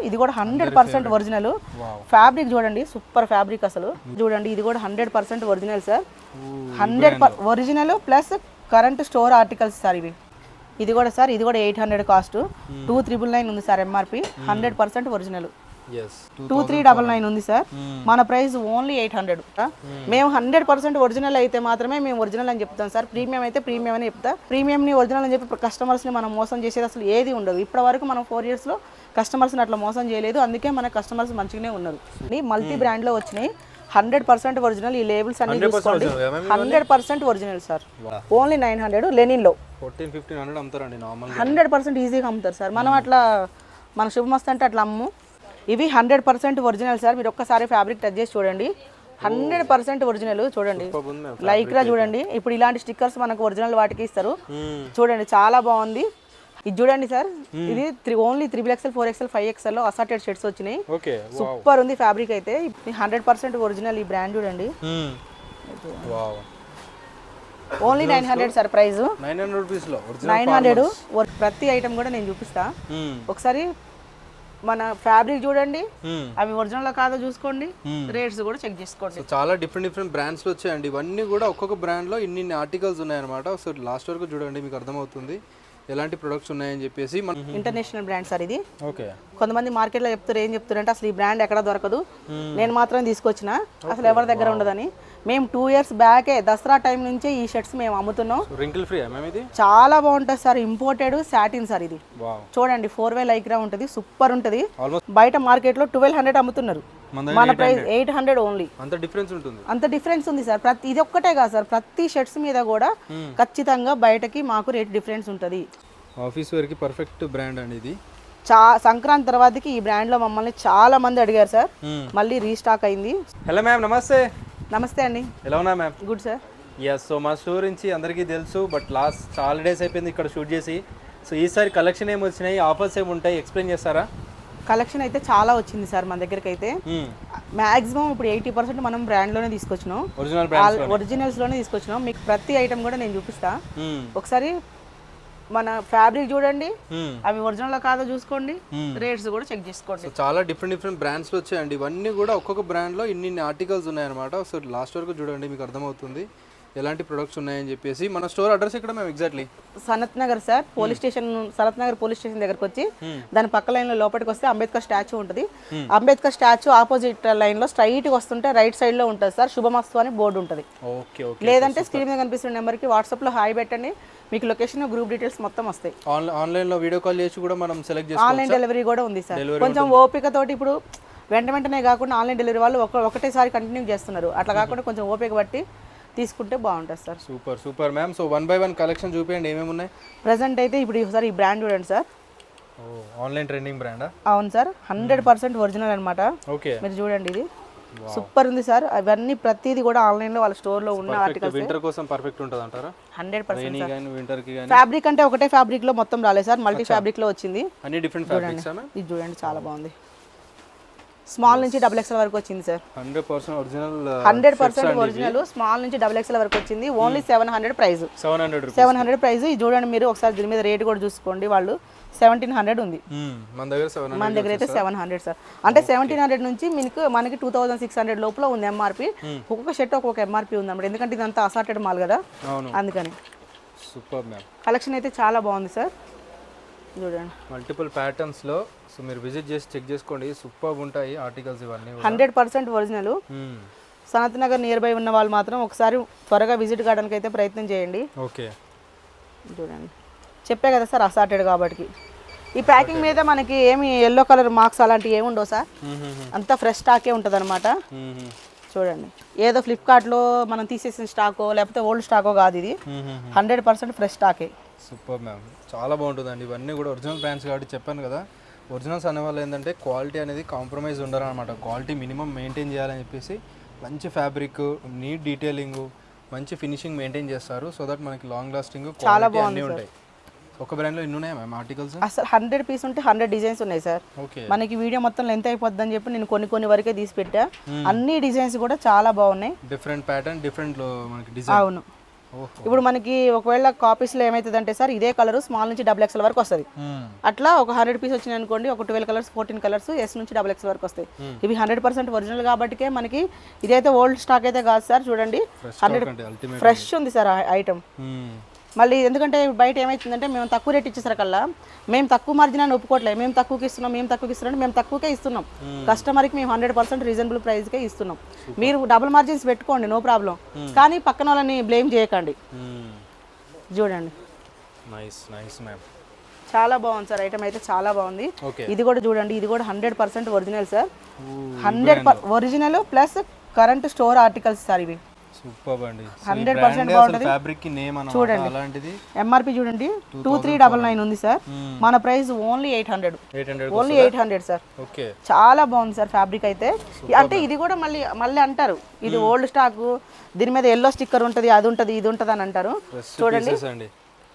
ఇది కూడా 100% original fabric చూడండి, సూపర్ ఫ్యాబ్రిక్ అసలు చూడండి. ఇది కూడా 100% original sir, 100 original plus current store articles sir ఇవి. ఇది కూడా సార్, ఇది కూడా 800 కాస్ట్, 2399 ఉంది సార్ ఎంఆర్పి, 100% ఒరిజినల్. 2399 ఉంది సార్, మన ప్రైస్ ఓన్లీ 800. మేము 100% ఒరిజినల్ అయితే మాత్రమే మేము ఒరిజినల్ అని చెప్తాం సార్. ప్రీమియం అయితే ప్రీమియం అని చెప్తా. ప్రీమియంని ఒరిజినల్ అని చెప్పి కస్టమర్స్ని మనం మోసం చేసేది అసలు ఏది ఉండదు. ఇప్పటి వరకు మనం 4 yearsలో కస్టమర్స్ని అట్లా మోసం చేయలేదు, అందుకే మన కస్టమర్స్ మంచిగానే ఉన్నారు. మల్టీ బ్రాండ్లో వచ్చినాయి, 100% ఒరిజినల్. ఈ లేబుల్స్ అన్ని చూసుకోండి, 100% ఒరిజినల్ సార్. ఓన్లీ 900 లెనిన్లో 1400-1500 అమ్ముతారండి నార్మల్. 100% ఈజీగా అమ్ముతారు సార్. మనం అట్లా మన శుభమస్తు అంటే అట్లా అమ్ము. ఇవి 100% ఒరిజినల్ సార్. మీరు ఒక్కసారి ఫ్యాబ్రిక్ టచ్ చేసి చూడండి, 100% ఒరిజినల్. చూడండి లైక్రా చూడండి, ఇప్పుడు ఇలాంటి స్టిక్కర్స్ మనకు ఒరిజినల్ వాటికి ఇస్తారు. చూడండి చాలా బాగుంది. ఇది చూడండి సార్, ఇది only 3XL 4XL 5XL assorted shirts వచ్చినాయి. సూపర్ ఉంది ఫ్యాబ్రిక్ అయితే, 100% ఒరిజినల్. ఈ బ్రాండ్ చూడండి, ఓన్లీ 900 సార్ ప్రైస్. 900 రూపీస్లో 900. ప్రతి ఐటమ్ కూడా నేను చూపిస్తా, ఒకసారి మన ఫ్యాబ్రిక్ చూడండి, అవి ఒరిజినల్ కాదో చూసుకోండి, రేట్స్ కూడా చెక్ చేసుకోండి. చాలా డిఫరెంట్ బ్రాండ్స్ వచ్చాయండి. ఇవన్నీ కూడా ఒక్కొక్క బ్రాండ్ లో ఇన్ని ఆర్టికల్స్ ఉన్నాయన్నమాట. సో లాస్ట్ వరకు చూడండి, మీకు అర్థమవుతుంది ఎలాంటి ప్రొడక్ట్స్ ఉన్నాయని చెప్పేసి. ఇంటర్నేషనల్ బ్రాండ్ సార్ ఇది. ఓకే, కొంతమంది మార్కెట్లో చెప్తారు, ఏం చెప్తారంటే అసలు ఈ బ్రాండ్ ఎక్కడ దొరకదు, నేను మాత్రం తీసుకొచ్చిన, అసలు ఎవరి దగ్గర ఉండదని. మేము 2 years బ్యాకే దసరా టైం నుంచే ఈ షర్ట్స్ మేము అమ్ముతున్నాం. రింకిల్ ఫ్రీ ఇది చాలా బాగుంటుంది సార్, ఇంపోర్టెడ్ సాటిన్ సార్ ఇది. చూడండి 4way లైక్రా ఉంటుంది, సూపర్ ఉంటుంది. బయట మార్కెట్లో 1200 అమ్ముతున్నారు, మన ప్రైస్ 800 ఓన్లీ. అంత డిఫరెన్స్ ఉంటుంది, అంత డిఫరెన్స్ ఉంది సార్. ప్రతి ఇది ఒక్కటే కాదు సార్, ప్రతి షర్ట్స్ మీద కూడా ఖచ్చితంగా బయటకి మాకు రేట్ డిఫరెన్స్ ఉంటుంది. ఆఫీస్ వేర్ కి పర్ఫెక్ట్ బ్రాండ్ అండి ఇది. సంక్రాంతి తర్వాతకి ఈ బ్రాండ్ లో మమ్మల్ని చాలా మంది అడిగారు సార్, మళ్ళీ రీస్టాక్ అయింది. హలో మ్యామ్, నమస్తే. నమస్తే అండి, ఎలా ఉన్నా ma'am? Good sir. Yes, so మా స్టోర్ నుంచి అందరికీ తెలుసు, బట్ లాస్ట్ చాలా డేస్ అయిపోయింది ఇక్కడ షూట్ చేసి. సో ఈసారి కలెక్షన్ ఏమి వచ్చినాయి, ఆఫర్స్ ఏమి ఉంటాయి, ఎక్స్ప్లెయిన్ చేస్తారా? కలెక్షన్ అయితే చాలా వచ్చింది సార్ మన దగ్గరికి అయితే. మాక్సిమం ఇప్పుడు 80% మనం బ్రాండ్లోనే తీసుకొచ్చినాం, ఒరిజినల్స్లోనే తీసుకొచ్చినాం. మీకు ప్రతి ఐటమ్ కూడా నేను చూపిస్తా, ఒకసారి మన ఫ్యాబ్రిక్ చూడండి, అవి ఒరిజినల్ కాదో చూసుకోండి, రేట్స్ కూడా చెక్ చేసుకోండి. చాలా డిఫరెంట్ బ్రాండ్స్ వచ్చాయండి. ఇవన్నీ కూడా ఒక్కొక్క బ్రాండ్లో ఇన్ని ఆర్టికల్స్ ఉన్నాయన్నమాట. సో లాస్ట్ వరకు చూడండి, మీకు అర్థమవుతుంది ఎలాంటి ప్రొడక్ట్స్ ఉన్నాయని చెప్పేసి. మన స్టోర్ అడ్రస్ ఇక్కడ మేము exactly Sanath Nagar sir, police station, Sanath Nagar police station దగ్గరకు వచ్చి దాని పక్క లైన్ లో లోపలికి వస్తే అంబేద్కర్ స్టాచ్యూ ఉంటుంది. అంబేద్కర్ స్టాచ్యూ ఆపోజిట్ లైన్ లో స్ట్రైట్ గా వస్తుంటే రైట్ సైడ్ లో ఉంటుంది సార్, శుభమస్తు అని బోర్డు ఉంటుంది. లేదంటే స్క్రీన్ మీద కనిపిస్తున్న నెంబర్ కి వాట్సాప్ లో హాయ్ పెట్టండి, మీకు లొకేషన్ గ్రూప్ డీటెయిల్స్ మొత్తం వస్తాయి. ఆన్లైన్ లో వీడియో కాల్ చేసి కూడా మనం సెలెక్ట్ చేసుకోవచ్చు. ఆన్లైన్ డెలివరీ కూడా ఉంది సార్. కొంచెం ఓపిక తోటి, ఇప్పుడు వెంటనే కాకుండా ఆన్లైన్ డెలివరీ వాళ్ళు ఒకటేసారి కంటిన్యూ చేస్తున్నారు, అట్లా కాకుండా కొంచెం ఓపిక బట్టి తీసుకుంటే బాగుంటుంది sir. Super ma'am. So 1 by 1 collection చూపించండి, ఏమేమి ఉన్నాయి ప్రెసెంట్ అయితే. ఇప్పుడు ఒకసారి ఈ బ్రాండ్ చూడండి సార్, ఆన్లైన్ ట్రెండింగ్ బ్రాండా? అవును సార్, 100% ఒరిజినల్ అనమాట. ఓకే, మీరు చూడండి, ఇది సూపర్ ఉంది సార్. అవన్నీ ప్రతిదీ కూడా ఆన్లైన్ లో వాళ్ళ స్టోర్ లో ఉన్న ఆర్టికల్స్. వింటర్ కోసం పర్ఫెక్ట్ ఉంటుంది అంటారా? 100% వింటర్ కి గాని. ఫ్యాబ్రిక్ అంటే ఒకటే ఫ్యాబ్రిక్ లో మొత్తం రాలేదు సార్, మల్టీ ఫ్యాబ్రిక్ లో వచ్చింది. అన్ని డిఫరెంట్ ఫ్యాబ్రిక్స్. ఇది చూడండి చాలా బాగుంది, స్మాల్ నుంచి XXL వరకు వచ్చింది సార్. 100% original, 100% original. స్మాల్ నుంచి XXL వరకు వచ్చింది, ఓన్లీ 700 ప్రైస్. 700 ప్రైస్. ఇది చూడండి మీరు ఒకసారి, దీని మీద రేట్ కూడా చూసుకోండి. వాళ్ళు 1700 ఉంది, మన దగ్గర అయితే 700 సార్. అంటే 1700 నుంచి మనకి 2600 లోపల ఉంది ఎంఆర్పి. ఒక్కొక్క షర్ట్ ఒక్కొక్క ఎంఆర్పి ఉంది అన్నమాట, ఎందుకంటే ఇదంతా అసార్టెడ్ మాల్ కదా, అందుకని. సూపర్ మ్యామ్, కలెక్షన్ అయితే చాలా బాగుంది సార్. చూడండి మల్టిపుల్ ప్యాటర్న్స్ లో. సో మీరు విజిట్ చేసి చెక్ చేసుకోండి, సూపర్ ఉంటాయి ఆర్టికల్స్ ఇవన్నీ. 100% original. Sanath Nagar near by ఉన్న వాళ్ళు మాత్రం ఒకసారి త్వరగా విజిట్ కావడానికి అయితే ప్రయత్నం చేయండి. ఓకే, చూడండి చెప్పే కదా సార్, అసార్టెడ్ కాబట్టి. ఈ ప్యాకింగ్ మీద మనకి ఏమి ఎల్లో కలర్ మార్క్స్ అలాంటివి ఏమి ఉండవు సార్, అంతా ఫ్రెష్ స్టాకే ఉంటుంది అనమాట. చూడండి, ఏదో ఫ్లిప్కార్ట్లో మనం తీసేసిన స్టాకో లేకపోతే ఓల్డ్ స్టాకో కాదు, ఇది 100% ఫ్రెష్ స్టాకే. సూపర్ మ్యామ్, చాలా బాగుంటుందండి. ఇవన్నీ కూడా ఒరిజినల్ బ్రాండ్స్ కాబట్టి చెప్పాను కదా. ఒరిజినల్స్ అనేవాళ్ళు ఏంటంటే క్వాలిటీ అనేది కాంప్రమైజ్ ఉండరనమాట, క్వాలిటీ మినిమం మెయింటైన్ చేయాలని చెప్పేసి మంచి ఫ్యాబ్రిక్, నీట్ డీటెయిలింగ్, మంచి ఫినిషింగ్ మెయింటైన్ చేస్తారు. సో దట్ మనకి లాంగ్ లాస్టింగ్ చాలా బాగుంది ఉంటాయి. ఒక బ్రాండ్లో ఎన్ని ఉన్నాయి మ్యామ్ ఆర్టికల్స్? అసలు 100 పీస్ ఉంటే 100 డిజైన్స్ ఉన్నాయి సార్. మనకి వీడియో మొత్తం లెంత్ అయిపోద్ది అని చెప్పి నేను కొన్ని వరకే తీసి పెట్టా. అన్ని డిజైన్స్ కూడా చాలా బాగున్నాయి, డిఫరెంట్ ప్యాటర్న్, డిఫరెంట్ మనకి డిజైన్. అవును, ఇప్పుడు మనకి ఒకవేళ కాపీస్లో ఏమవుతుందంటే సార్ ఇదే కలర్ స్మాల్ నుంచి డబుల్ ఎక్స్ఎల్ వరకు వస్తుంది. అట్లా ఒక 100 పీస్ వచ్చినాయి అనుకోండి, ఒక 12 కలర్స్ 14 కలర్స్ ఎస్ నుంచి డబుల్ ఎక్స్ఎల్ వరకు వస్తాయి. ఇవి 100% ఒరిజినల్ కాబట్టికే మనకి ఇదైతే ఓల్డ్ స్టాక్ అయితే కాదు సార్. చూడండి 100 ఫ్రెష్ ఉంది సార్ ఐటమ్. మళ్ళీ ఎందుకంటే బయట ఏమవుతుందంటే మేము తక్కువ రేట్ ఇచ్చేసరికల్లా మేము తక్కువ మార్జిన్ అని ఒప్పుకోవట్లేదు. మేము తక్కువకి ఇస్తున్నాం, మేము తక్కువకే ఇస్తున్నాం. కస్టమర్కి మేము 100% రీజనబుల్ ప్రైస్కే ఇస్తున్నాం. మీరు డబుల్ మార్జిన్స్ పెట్టుకోండి, నో ప్రాబ్లం. కానీ పక్కన వాళ్ళని బ్లేమ్ చేయకండి. చూడండి చాలా బాగుంది సార్, ఐటమ్ అయితే చాలా బాగుంది. ఇది కూడా చూడండి, ఇది కూడా 100% original sir. 100 original plus current store articles sir ఇవి. సూపర్ అండి, 100% బాగుంటుంది. ఫ్యాబ్రిక్ కి నేమ్ అన్నమాట. చూడండి అలాంటిది ఎంఆర్పి చూడండి 2399 ఉంది సార్. మన price only 800. Only 800 sir. Okay, చాలా బాగుంది సార్ ఫ్యాబ్రిక్ అయితే. అంటే ఇది కూడా మళ్ళీ అంటారు ఇది ఓల్డ్ స్టాక్, దీని మీద ఎల్లో స్టిక్కర్ ఉంటుంది, అది ఉంటుంది, ఇది ఉంటుంది అని అంటారు. చూడండి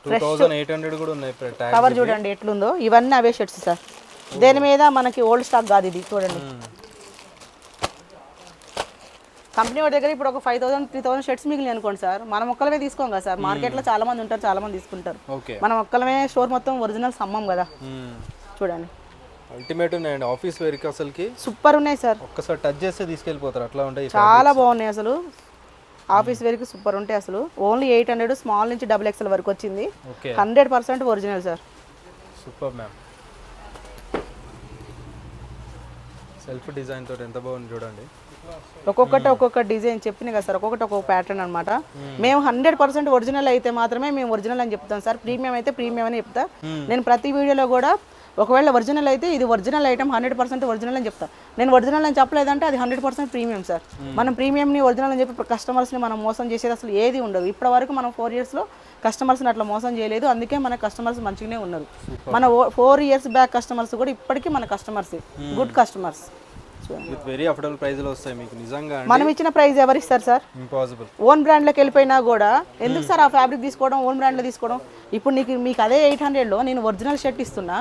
2800 కూడా ఉన్నాయి. కవర్ చూడండి ఎట్లుందో. ఇవన్నీ అవే షర్ట్స్ సార్, దేని మీద మనకి ఓల్డ్ స్టాక్ కాదు ఇది. చూడండి కంపెనీ వాడి దగ్గర ఇప్పుడు ఒక 5000-3000 షర్ట్స్ మిగిలి అనుకోండి సార్, మనం ఒక్కలమే తీసుకోం కదా సార్. మార్కెట్లో చాలా మంది ఉంటారు, చాలా మంది తీసుకుంటారు. మనం ఒక్కలమే స్టోర్ మొత్తం ఒరిజినల్స్ అమ్మం కదా. చూడండి అల్టిమేట్ ఉన్నాయండి, ఆఫీస్ వేర్ కి అసలుకి సూపర్ ఉన్నాయి సార్. ఒక్కసారి టచ్ చేస్తే తీసుకెళ్ళిపోతారు, అట్లా ఉంటాయి. చాలా బాగున్నాయి అసలు, ఆఫీస్ వేర్ కి సూపర్ ఉంటాయి అసలు. ఓన్లీ 800, స్మాల్ నుంచి డబుల్ ఎక్స్ఎల్ వరకు వచ్చింది. 100% original sir. Super ma'am, self design తోటి ఎంత బాగుంది చూడండి. ఒక్కొక్క డిజైన్ చెప్పిన కదా సార్, ఒక్కొక్క ప్యాటర్న్ అనమాట. మేము 100% ఒరిజినల్ అయితే మాత్రమే మేము ఒరిజినల్ అని చెప్తాం సార్. ప్రీమియం అయితే ప్రీమియం అని చెప్తా. నేను ప్రతి వీడియోలో కూడా ఒకవేళ ఒరిజినల్ అయితే ఇది ఒరిజినల్ ఐటమ్ 100% ఒరిజినల్ అని చెప్తాను. నేను ఒరిజినల్ అని చెప్పలేదంటే అది 100% ప్రీమియం సార్. మనం ప్రీమియంని ఒరిజినల్ అని చెప్పి కస్టమర్స్ని మనం మోసం చేసేది అసలు ఏది ఉండదు. ఇప్పటి వరకు మనం 4 ఇయర్స్లో కస్టమర్స్ని అట్లా మోసం చేయలేదు. అందుకే మన కస్టమర్స్ మంచిగానే ఉన్నారు. మన 4 ఇయర్స్ బ్యాక్ కస్టమర్స్ కూడా ఇప్పటికీ మన customers good customers. With very affordable price లో వస్తాయి మీకు. నిజంగా మనం ఇచ్చిన ప్రైస్ ఎవరు ఇస్తారు సార్? ఇంపాసిబుల్. ఓన్ బ్రాండ్లోకి వెళ్ళిపోయినా కూడా ఎందుకు సార్ ఆ ఫ్యాబ్రిక్ తీసుకోవడం, ఓన్ బ్రాండ్లో తీసుకోవడం? ఇప్పుడు మీకు అదే 800లో నేను ఒరిజినల్ షర్ట్ ఇస్తున్నా,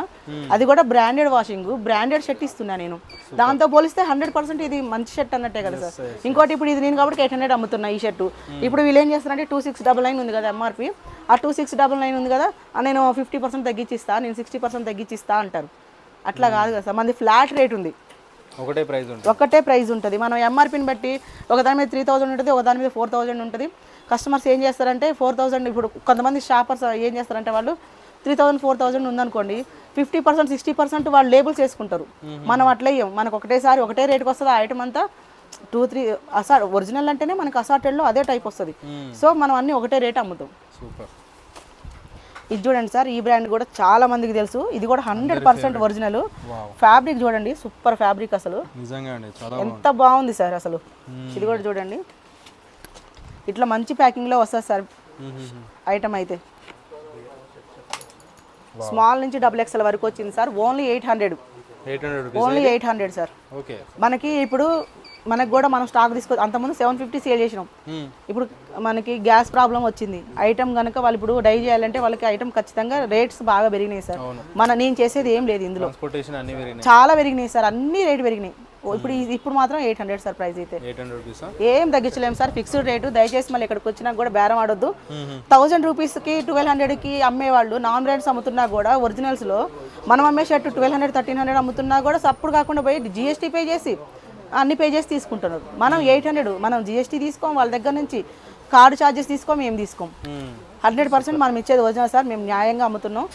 అది కూడా బ్రాండెడ్ వాషింగ్, బ్రాండెడ్ షర్ట్ ఇస్తున్నా నేను. దాంతో పోలిస్తే 100% ఇది మంచి షర్ట్ అన్నట్టే కదా సార్. ఇంకోటి ఇప్పుడు ఇది నేను కాబట్టి 800 అమ్ముతున్నా ఈ షర్టు. ఇప్పుడు వీళ్ళు ఏం చేస్తారంటే 2699 ఉంది కదా ఎంఆర్పి, ఆ 2699 ఉంది కదా నేను 50% తగ్గించిస్తా, నేను 60% తగ్గించిస్తా అంటారు. అట్లా కాదు కదా సార్, మనది ఫ్లాట్ రేట్ ఉంది, ఒకటే ప్రైస్ ఉంటుంది. మనం ఎంఆర్పిని బట్టి ఒక దాని మీద 3000 ఉంటుంది, ఒక దాని మీద 4000 ఉంటుంది. కస్టమర్స్ ఏం చేస్తారంటే 4000, ఇప్పుడు కొంతమంది షాపర్స్ ఏం చేస్తారంటే వాళ్ళు 3000 4000 ఉందనుకోండి 50% 60% వాళ్ళు లేబుల్స్ వేసుకుంటారు. మనం అట్లా ఇయ్యం, మనకు ఒకటేసారి ఒకటే రేట్కి వస్తుంది ఆ ఐటమ్ అంతా. 2-3 ఒరిజినల్ అంటేనే మనకు అసార్టెడ్లో అదే టైప్ వస్తుంది. సో మనం అన్నీ ఒకటే రేట్ అమ్ముతాం. సూపర్. ఇది చూడండి సార్, ఈ బ్రాండ్ కూడా చాలా మందికి తెలుసు. ఇది కూడా 100% ఒరిజినల్. ఫ్యాబ్రిక్ చూడండి, సూపర్ ఫ్యాబ్రిక్ అసలు, ఎంత బాగుంది సార్ అసలు. ఇది కూడా చూడండి, ఇట్లా మంచి ప్యాకింగ్లో వస్తుంది సార్ ఐటమ్ అయితే. స్మాల్ నుంచి డబుల్ ఎక్స్ఎల్ వరకు వచ్చింది సార్. ఓన్లీ 800. Only 800 sir. మనకి ఇప్పుడు మనకు కూడా మనం స్టాక్ అంతకుముందు 750 సేల్ చేసినాం. ఇప్పుడు మనకి గ్యాస్ ప్రాబ్లం వచ్చింది. ఐటమ్ కనుక వాళ్ళు ఇప్పుడు డై చేయాలంటే వాళ్ళకి ఐటమ్ ఖచ్చితంగా రేట్స్ బాగా పెరిగినాయి సార్. నేను చేసేది ఏం లేదు ఇందులో, చాలా పెరిగినాయి సార్, అన్ని రేట్ పెరిగినాయి. ఇప్పుడు మాత్రం 800 సార్ ప్రైస్ అయితే. ఏం తగ్గించలేము సార్, ఫిక్స్డ్ రేటు. దయచేసి మళ్ళీ ఇక్కడికి వచ్చినా కూడా బేరం ఆడొద్దు. 1000 రూపీస్కి 1200కి అమ్మేవాళ్ళు నాన్ బ్రాండ్స్ అమ్ముతున్నా కూడా ఒరిజినల్స్లో మనం అమ్మే షర్ట్ 1200 1300 అమ్ముతున్నా కూడా సప్పుడు కాకుండా పోయి GST పే చేసి అన్ని పే చేసి తీసుకుంటున్నారు. మనం 800, మనం GST తీసుకోం వాళ్ళ దగ్గర నుంచి, కార్డు ఛార్జెస్ తీసుకోం, ఏం తీసుకోం. 100% మనం ఇచ్చేది ఒరిజినల్ సార్. మేము న్యాయంగా అమ్ముతున్నాం,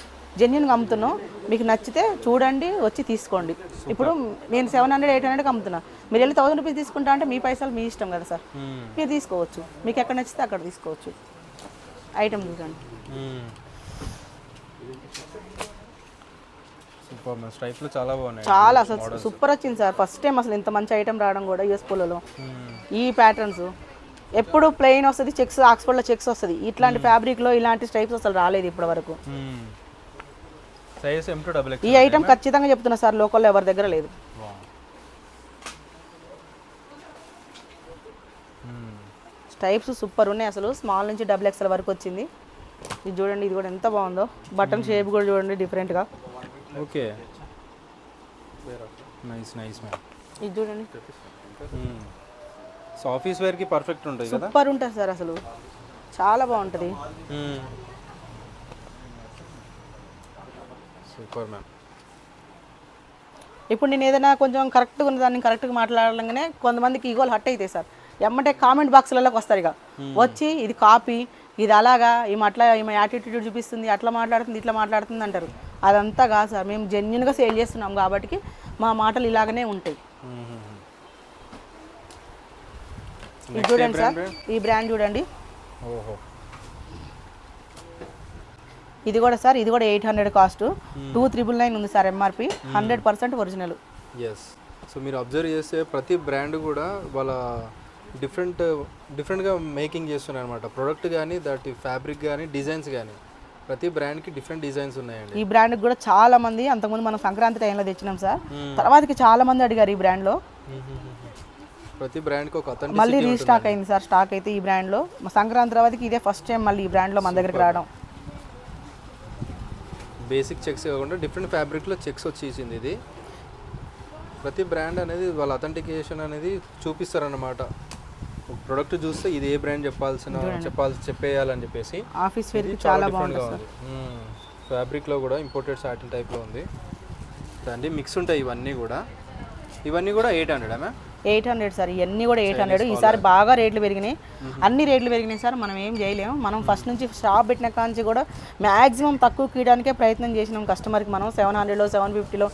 జెన్యున్గా అమ్ముతున్నాం. మీకు నచ్చితే చూడండి, వచ్చి తీసుకోండి. ఇప్పుడు నేను 700 800కి అమ్ముతున్నా, మీరు వెళ్ళి 1000 రూపీస్ తీసుకుంటా అంటే మీ పైసలు మీ ఇష్టం కదా సార్, మీరు తీసుకోవచ్చు. మీకు ఎక్కడ నచ్చితే అక్కడ తీసుకోవచ్చు. ఐటమ్ చూడండి, చాలా అసలు సూపర్ వచ్చింది సార్. ఫస్ట్ టైం అసలు ఇంత మంచి ఐటమ్ రావడం కూడా యూఎస్ పోలో. ఈ ప్యాటర్న్స్ ఎప్పుడు ప్లెయిన్ వస్తుంది, చెక్స్ ఆక్స్ఫర్డ్లో చెక్స్ వస్తుంది. ఇట్లాంటి ఫ్యాబ్రిక్లో ఇలాంటి స్ట్రైప్స్ అసలు రాలేదు ఇప్పటి వరకు. ఈ ఐటమ్ ఖచ్చితంగా చెప్తున్నా సార్, లోకల్లో ఎవరి దగ్గర లేదు. స్టైప్స్ సూపర్ ఉన్నాయి అసలు. స్మాల్ నుంచి డబుల్ ఎక్స్ఎల్ వరకు వచ్చింది. ఇది చూడండి, ఇది కూడా ఎంత బాగుందో. బటన్ షేప్ కూడా చూడండి డిఫరెంట్గా. Okay, nice nice ma'am. ఇది చూడండి, సో ఆఫీస్ వేర్ కి పర్ఫెక్ట్ ఉంటుంది కదా, సూపర్ ఉంటుంది సార్ అసలు. చాలా బాగుంటుంది. Super ma'am. ఇప్పుడు నేను ఏదైనా కొంచెం కరెక్ట్గా ఉన్న దాన్ని కరెక్ట్గా మాట్లాడగానే కొంతమందికి ఈగోలు హట్ అవుతాయి సార్. ఎమ్మటే కామెంట్ బాక్స్లలోకి వస్తారు, ఇక వచ్చి ఇది కాపీ, ఇది అలాగా, ఈమె యాటిట్యూడ్ చూపిస్తుంది, అట్లా మాట్లాడుతుంది, ఇట్లా మాట్లాడుతుంది అంటారు. అదంతా కాదు సార్, మేము జెన్యున్గా సేల్ చేస్తున్నాం కాబట్టి మా మాటలు ఇలాగనే ఉంటాయి. ఇది చూడండి సార్, ఈ బ్రాండ్ చూడండి. ఇది కూడా సార్, ఇది కూడా 800 కాస్ట్, 2,999 ఉంది sir MRP, 100% original. Yes. So మీరు అబ్జర్వ్ చేస్తే ప్రతి బ్రాండ్ కూడా వాళ్ళ డిఫరెంట్గా మేకింగ్ చేస్తున్నారు అనమాట. ప్రొడక్ట్ కానీ, దాటి ఫ్యాబ్రిక్ కానీ, డిజైన్స్ కానీ, ప్రతి బ్రాండ్కి డిఫరెంట్ డిజైన్స్ ఉన్నాయండి. ఈ బ్రాండ్కి కూడా చాలా మంది అంతకుముందు మనం సంక్రాంతి టైంలో తెచ్చినాం సార్, తర్వాతకి చాలా మంది అడిగారు ఈ బ్రాండ్లో. ప్రతి బ్రాండ్కి ఒక అతను మళ్ళీ రీస్టాక్ అయింది సార్. స్టాక్ అయితే ఈ బ్రాండ్లో సంక్రాంతి తర్వాతకి ఇదే ఫస్ట్ టైం మళ్ళీ ఈ బ్రాండ్లో మన దగ్గరికి రావడం. బేసిక్ చెక్స్ కాకుండా డిఫరెంట్ ఫ్యాబ్రిక్లో చెక్స్ వచ్చేసింది ఇది. ప్రతి బ్రాండ్ అనేది వాళ్ళ అథెంటికేషన్ అనేది చూపిస్తారన్నమాట. ప్రొడక్ట్ చూస్తే ఇది ఏ బ్రాండ్ చెప్పేయాలని చెప్పేసి. ఆఫీస్ వేర్కి చాలా బాగుంటుంది. ఫ్యాబ్రిక్లో కూడా ఇంపోర్టెడ్ సాటిన్ టైప్లో ఉంది అండి. మిక్స్ ఉంటాయి ఇవన్నీ కూడా 800 మ్యామ్. 800 సార్, ఇవన్నీ కూడా 800. ఈసారి బాగా రేట్లు పెరిగినాయి, అన్ని రేట్లు పెరిగినాయి సార్. మనం ఏం చేయలేము. మనం ఫస్ట్ నుంచి షాప్ పెట్టిన కాంచి కూడా మ్యాక్సిమం తక్కువ కీయడానికే ప్రయత్నం చేసినాం కస్టమర్కి. మనం 700లో 750లో,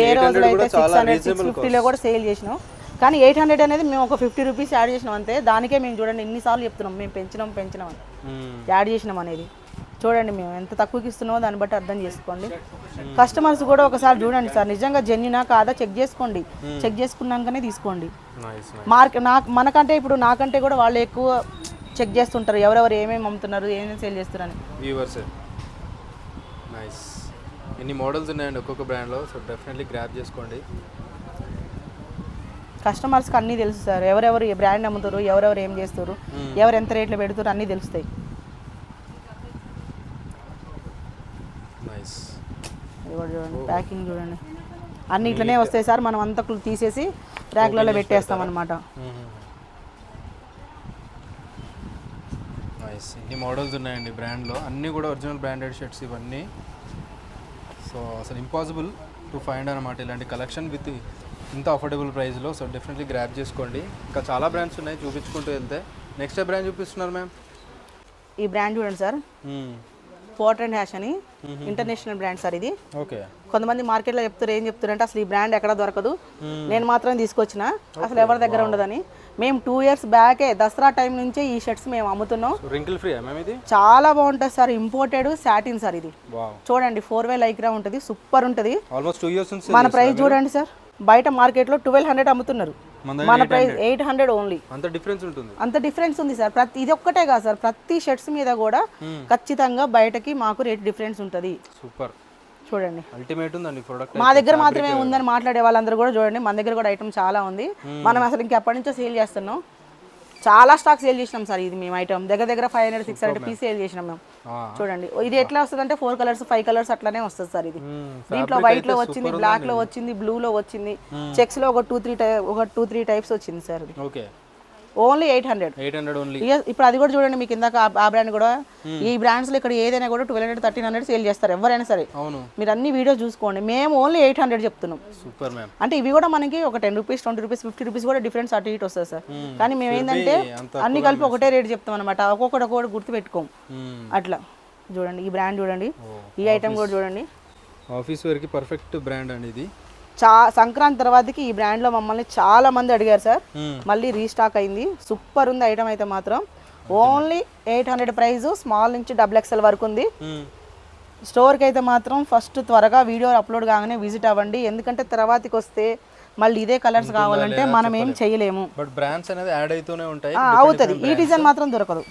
వేరే రోజులు అయితే 600 650లో కూడా సేల్ చేసినాం. కానీ 800 అనేది మేము ఒక 50 రూపీస్ యాడ్ చేసినాం అంతే. దానికే మేము చూడండి ఎన్నిసార్లు చెప్తున్నాం, మేము పెంచినాం అని యాడ్ చేసినాం అనేది. చూడండి మేము ఎంత తక్కువకి ఇస్తున్నామో దాన్ని బట్టి అర్థం చేసుకోండి. కస్టమర్స్ కూడా ఒకసారి చూడండి సార్, నిజంగా జెన్యునా కాదా చెక్ చేసుకోండి. చెక్ చేసుకున్నాకనే తీసుకోండి. మనకంటే ఇప్పుడు నాకంటే కూడా వాళ్ళు ఎక్కువ చెక్ చేస్తుంటారు, ఎవరెవరు ఏమేమి అమ్ముతున్నారు, ఏమేమి సేల్ చేస్తున్నారని. Viewers nice. ఎన్ని మోడల్స్ ఉన్నాయండి ఒక్కొక్క బ్రాండ్లో. సో డెఫినెట్లీ గ్రాబ్ చేసుకోండి. కస్టమర్స్కి అన్నీ తెలుసు సార్, ఎవరెవరు ఏ బ్రాండ్ అమ్ముతారు, ఎవరెవరు ఏం చేస్తారు, ఎవరు ఎంత రేట్లో పెడుతారు అన్నీ తెలుస్తాయి. చూడండి ప్యాకింగ్ చూడండి, అన్ని ఇట్లనే వస్తాయి సార్. మనం అంతా తీసేసి ర్యాక్లలో పెట్టేస్తాం అనమాట. ఇన్ని మోడల్స్ ఉన్నాయండి బ్రాండ్లో, అన్నీ కూడా ఒరిజినల్ బ్రాండెడ్ షర్ట్స్ ఇవన్నీ. సో అసలు ఇంపాసిబుల్ టు ఫైండ్ అనమాట ఇలాంటి కలెక్షన్ విత్ ఇంత అఫోర్డబుల్ ప్రైస్లో. సో డెఫినెట్లీ గ్రాబ్ చేసుకోండి. ఇంకా చాలా బ్రాండ్స్ ఉన్నాయి చూపించుకుంటూ వెళ్తే. నెక్స్ట్ బ్రాండ్ చూపిస్తున్నారు మ్యామ్. ఈ బ్రాండ్ చూడండి సార్, పోర్ట్ అండ్ హ్యాష్ అని ఇంటర్నేషనల్ బ్రాండ్ సార్ ఇది. ఓకే. కొంతమంది మార్కెట్లో చెప్తారు, ఏం చెప్తారంటే అసలు ఈ బ్రాండ్ ఎక్కడ దొరకదు, నేను మాత్రం తీసుకొచ్చిన, అసలు ఎవరి దగ్గర ఉండదని. మేము 2 years బ్యాకే దసరా టైం నుంచే ఈ షర్ట్స్ మేము అమ్ముతున్నాం. రింకిల్ ఫ్రీ ఇది చాలా బాగుంటుంది సార్, ఇంపోర్టెడ్ సాటిన్ సార్ ఇది. చూడండి 4way లైక్రా ఉంటుంది, సూపర్ ఉంటుంది. ఆల్మోస్ట్ 2 years మన ప్రైస్ చూడండి సార్, బయట మార్కెట్లో 1200 అమ్ముతున్నారు, మన ప్రైస్ 800 ఓన్లీ. అంత డిఫరెన్స్ ఉంటుంది, అంత డిఫరెన్స్ ఉంది సార్. ఇది ఒక్కటే కాదు సార్, ప్రతి షర్ట్స్ మీద కూడా ఖచ్చితంగా బయటకి మాకు రేట్ డిఫరెన్స్ ఉంటుంది. సూపర్. చూడండి అల్టిమేట్ ఉందండి ప్రొడక్ట్. మా దగ్గర మాత్రమే ఉందని మాట్లాడే వాళ్ళందరూ కూడా చూడండి, మన దగ్గర కూడా ఐటమ్ చాలా ఉంది. మనం అసలు ఇంకెప్పటి నుంచో సేల్ చేస్తున్నాం, చాలా స్టాక్ సేల్ చేసినాం సార్. ఇది మేము ఐటమ్ దగ్గర 500-600 పీస్ సేల్ చేసినాం మేము. చూడండి ఇది ఎట్లా వస్తుంది అంటే 4 colors 5 colors అట్లానే వస్తుంది సార్. ఇది దీంట్లో వైట్ లో వచ్చింది, బ్లాక్ లో వచ్చింది, బ్లూ లో వచ్చింది, చెక్స్ లో ఒక 2-3 టైప్స్ వచ్చింది సార్. ఓకే. Only 800 only. ఇప్పుడు అది కూడా చూడండి, మీకు ఇందాక ఆ బ్రాండ్ కూడా, ఈ బ్రాండ్స్ లో ఇక్కడ ఏదైనా కూడా 1200-1300 సేల్ చేస్తారు ఎవరైనా సరే. మీరు అన్ని వీడియోస్ చూసుకోండి, మేము ఓన్లీ 800 చెప్తున్నాం. Super ma'am. అంటే ఇవి కూడా మనకి ఒక 10 రూపీస్ 20 రూపీస్ 50 రూపీస్ కూడా డిఫరెన్స్ అటు ఇటు వస్తుంది సార్. కానీ మేము ఏంటంటే అన్ని కలిపి ఒకటే రేట్ చెప్తాం అనమాట, ఒక్కొక్కటి గుర్తు పెట్టుకోం అట్లా. చూడండి ఈ బ్రాండ్ చూడండి, ఈ ఐటమ్ కూడా చూడండి. ఆఫీస్ వేర్కి పర్ఫెక్ట్ బ్రాండ్ అండి ఇది. సంక్రాంతి తర్వాతకి ఈ బ్రాండ్లో మమ్మల్ని చాలా మంది అడిగారు సార్, మళ్ళీ రీస్టాక్ అయింది. సూపర్ ఉంది ఐటమ్ అయితే మాత్రం. ఓన్లీ 800 ప్రైస్, స్మాల్ నుంచి XXL వరకు ఉంది. స్టోర్కి అయితే మాత్రం ఫస్ట్ త్వరగా వీడియో అప్లోడ్ కాగానే విజిట్ అవ్వండి, ఎందుకంటే తర్వాతకి వస్తే మళ్ళీ ఇదే కలర్స్ కావాలంటే మనం ఏం చేయలేము. బట్ బ్రాండ్స్ అనేది యాడ్ అవుతూనే ఉంటాయి, అవుతుంది. ఈ డిజైన్ మాత్రం దొరకదు.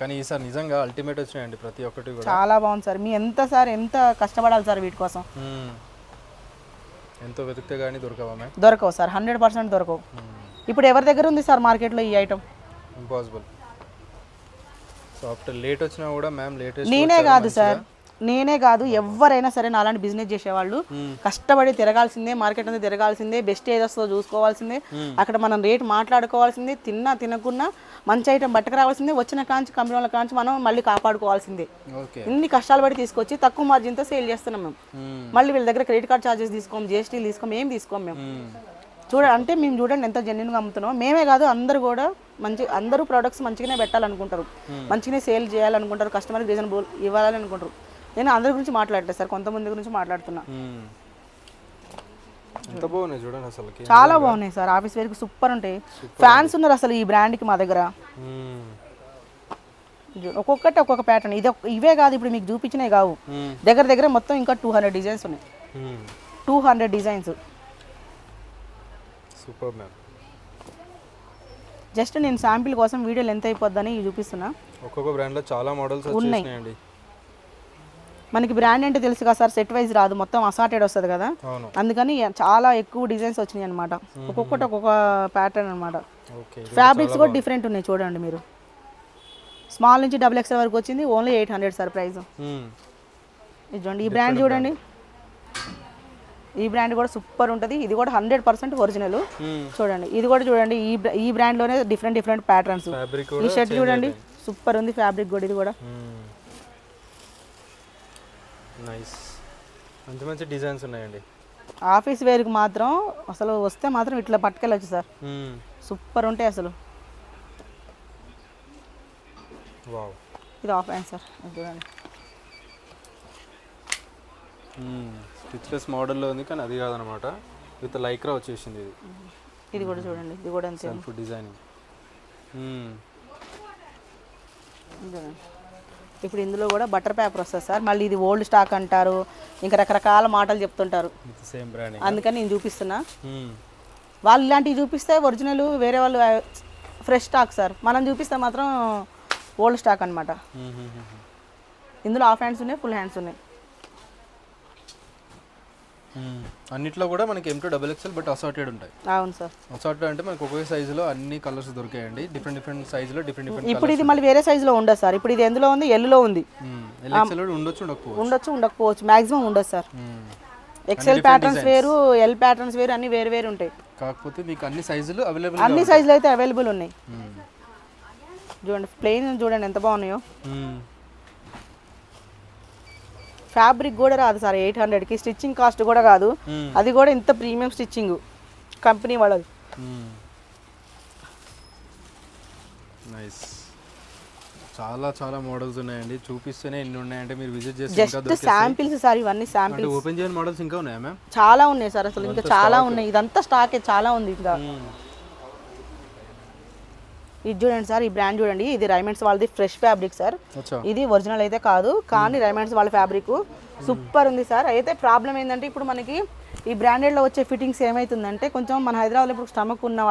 కానీ ఈసారి నిజంగా అల్టిమేట్ వచ్చినాయండి ప్రతి ఒక్కటి కూడా. చాలా బాగుంది సార్. మీ ఎంత కష్టపడాలి సార్ వీటి కోసం. ఎంతో వెతికితే కానీ దొరకవు సార్, 100% దొరకవు. ఇప్పుడు ఎవరి దగ్గర ఉంది సార్ మార్కెట్లో ఈ item? Impossible. So after late వచ్చినా కూడా మ్యామ్ లేటెస్ట్ నేనే కాదు సార్, నేనే కాదు ఎవరైనా సరే నాలాంటి బిజినెస్ చేసేవాళ్ళు కష్టపడి తిరగాల్సిందే, మార్కెట్ అంతా తిరగాల్సిందే, బెస్ట్ ఏది వస్తుందో చూసుకోవాల్సిందే, అక్కడ మనం రేట్ మాట్లాడుకోవాల్సిందే, తిన్నా తినకున్నా మంచి ఐటమ్ బట్టకు రావాల్సిందే, వచ్చిన కాంచి కంపెనీ వాళ్ళ కాంచి మనం మళ్ళీ కాపాడుకోవాల్సిందే. ఇన్ని కష్టాలు పడి తీసుకొచ్చి తక్కువ మార్జిన్తో సేల్ చేస్తున్నాం మేము. మళ్ళీ వీళ్ళ దగ్గర క్రెడిట్ కార్డ్ ఛార్జెస్ తీసుకోం, జిఎస్టీ తీసుకోం, ఏం తీసుకోం మేము. అంటే మేము చూడండి ఎంత జెన్యున్గా అమ్ముతున్నాం. మేమే కాదు అందరూ కూడా అందరూ ప్రోడక్ట్స్ మంచిగానే పెట్టాలనుకుంటారు, మంచిగానే సేల్ చేయాలనుకుంటారు, కస్టమర్కి రీజనబుల్ ఇవ్వాలని అనుకుంటారు. నేను అందరి గురించి మాట్లాడలేదు సార్, కొంతమంది గురించి మాట్లాడుతున్నా. ఎంత బాగున్నాయి చూడండి, అసలు చాలా బాగున్నాయి సార్. ఆఫీస్ వేర్కి సూపర్ ఉంటాయి. ఫ్యాన్స్ ఉన్నారు అసలు ఈ బ్రాండ్కి మా దగ్గర. ఒక్కొక్కటి ఒక్కొక్క ప్యాటర్న్. ఇవే కాదు ఇప్పుడు మీకు చూపించినవి కావు, దగ్గర దగ్గర మొత్తం ఇంకా 200 డిజైన్స్ ఉన్నాయి. 200 డిజైన్స్. Super ma'am. జస్ట్ నేను శాంపిల్ కోసం వీడియోలు ఎంత అయిపోద్దని చూపిస్తున్నా. ఒక్కొక్క బ్రాండ్లో చాలా మోడల్స్ వచ్చేసినాయండి. మనకి బ్రాండ్ అంటే తెలుసు కదా సార్, సెట్ వైజ్ రాదు, మొత్తం అసార్టెడ్ వస్తుంది కదా, అందుకని చాలా ఎక్కువ డిజైన్స్ వచ్చినాయి అనమాట. ఒక్కొక్కటి ఒక్కొక్క ప్యాటర్న్ అనమాట. ఫ్యాబ్రిక్స్ కూడా డిఫరెంట్ ఉన్నాయి చూడండి మీరు. స్మాల్ నుంచి XXL వరకు వచ్చింది, ఓన్లీ 800 సార్ ప్రైస్. ఇది చూడండి, ఈ బ్రాండ్ చూడండి, ఈ బ్రాండ్ కూడా సూపర్ ఉంటుంది. ఇది కూడా 100% ఒరిజినల్. చూడండి ఇది కూడా చూడండి, ఈ బ్రాండ్లోనే డిఫరెంట్ ప్యాటర్న్స్. ఈ షర్ట్ చూడండి సూపర్ ఉంది, ఫ్యాబ్రిక్ కూడా. ఇది కూడా నైస్, మంచి మంచి డిజైన్స్ ఉన్నాయండి. ఆఫీస్ వేర్కి మాత్రం అసలు వస్తే మాత్రం ఇట్లా పట్టుకెళ్ళచ్చు సార్, సూపర్ ఉంటాయి అసలు. ఇది ఆఫ్ హ్యాండ్ సార్, చూడండి స్టిచ్లెస్ మోడల్లో ఉంది కానీ అది కాదనమాట, విత్ లైక్రా వచ్చేసింది ఇది. ఇది కూడా చూడండి, ఇది కూడా అంతే సెల్ఫ్ డిజైనింగ్. ఇప్పుడు ఇందులో కూడా బటర్ పేపర్ వస్తుంది సార్. మళ్ళీ ఇది ఓల్డ్ స్టాక్ అంటారు, ఇంకా రకరకాల మాటలు చెప్తుంటారు, సేమ్ బ్రాండ్. అందుకని నేను చూపిస్తున్నా. వాళ్ళు ఇలాంటివి చూపిస్తే ఒరిజినల్, వేరే వాళ్ళు ఫ్రెష్ స్టాక్ సార్. మనం చూపిస్తే మాత్రం ఓల్డ్ స్టాక్ అనమాట. ఇందులో హాఫ్ హ్యాండ్స్ ఉన్నాయి, ఫుల్ హ్యాండ్స్ ఉన్నాయి. అన్నిట్లో కూడా మనకి M2 బట్ అసార్టెడ్ ఉంటాయి. అవును సార్, అసార్టెడ్ అంటే మనకి ఒకే సైజులో అన్ని కలర్స్ దొరికాయండి, డిఫరెంట్ సైజులో డిఫరెంట్. ఇప్పుడు ఇది మళ్ళీ వేరే సైజులో ఉండదు సార్. ఇప్పుడు ఇది ఎందులో ఉంది, ఎల్లో ఉంది. ఉండకపోవచ్చు, మాక్సిమం ఉండదు సార్. XL ప్యాటర్న్స్ వేరు, L ప్యాటర్న్స్ వేరు, అన్ని వేరు వేరు ఉంటాయి. కాకపోతే మీకు అన్ని సైజులు అవైలబుల్, అన్ని సైజులు అయితే అవైలబుల్ ఉన్నాయి. చూడండి ప్లెయిన్ చూడండి ఎంత బాగున్నాయో. ఫ్యాబ్రిక్ కూడా రాదు సార్ 800కి, స్టిచ్చింగ్ కాస్ట్ కూడా కాదు, అది కూడా ఇంత ప్రీమియం స్టిచ్చింగ్ కంపెనీ వాళ్ళది. నైస్, చాలా చాలా మోడల్స్ ఉన్నాయండి, చూపిస్తేనే ఎన్ని ఉన్నాయంటే మీరు విజిట్ చేసి. జస్ట్ శాంపిల్స్ సార్, ఇవన్నీ శాంపిల్స్. ఓపెన్ చేయని మోడల్స్ ఇంకా ఉన్నాయా మ్యామ్? చాలా ఉన్నాయి సార్, అసలు ఇంకా చాలా ఉన్నాయి. ఇదంతా స్టాకే చాలా ఉంది ఇంకా. ఇది చూడండి సార్, ఈ బ్రాండ్ చూడండి, ఇది రైమండ్స్ వాళ్ళది ఫ్రెష్ ఫ్యాబ్రిక్ సార్. ఇది ఒరిజినల్ అయితే కాదు, కానీ రైమండ్స్ వాళ్ళ ఫ్యాబ్రిక్ సూపర్ ఉంది సార్. అయితే ప్రాబ్లం ఏంటంటే ఇప్పుడు మనకి ఈ బ్రాండెడ్లో వచ్చే ఫిట్టింగ్స్ ఏమవుతుందంటే, కొంచెం మన హైదరాబాద్లో ఇప్పుడు స్టమక్ ఉన్న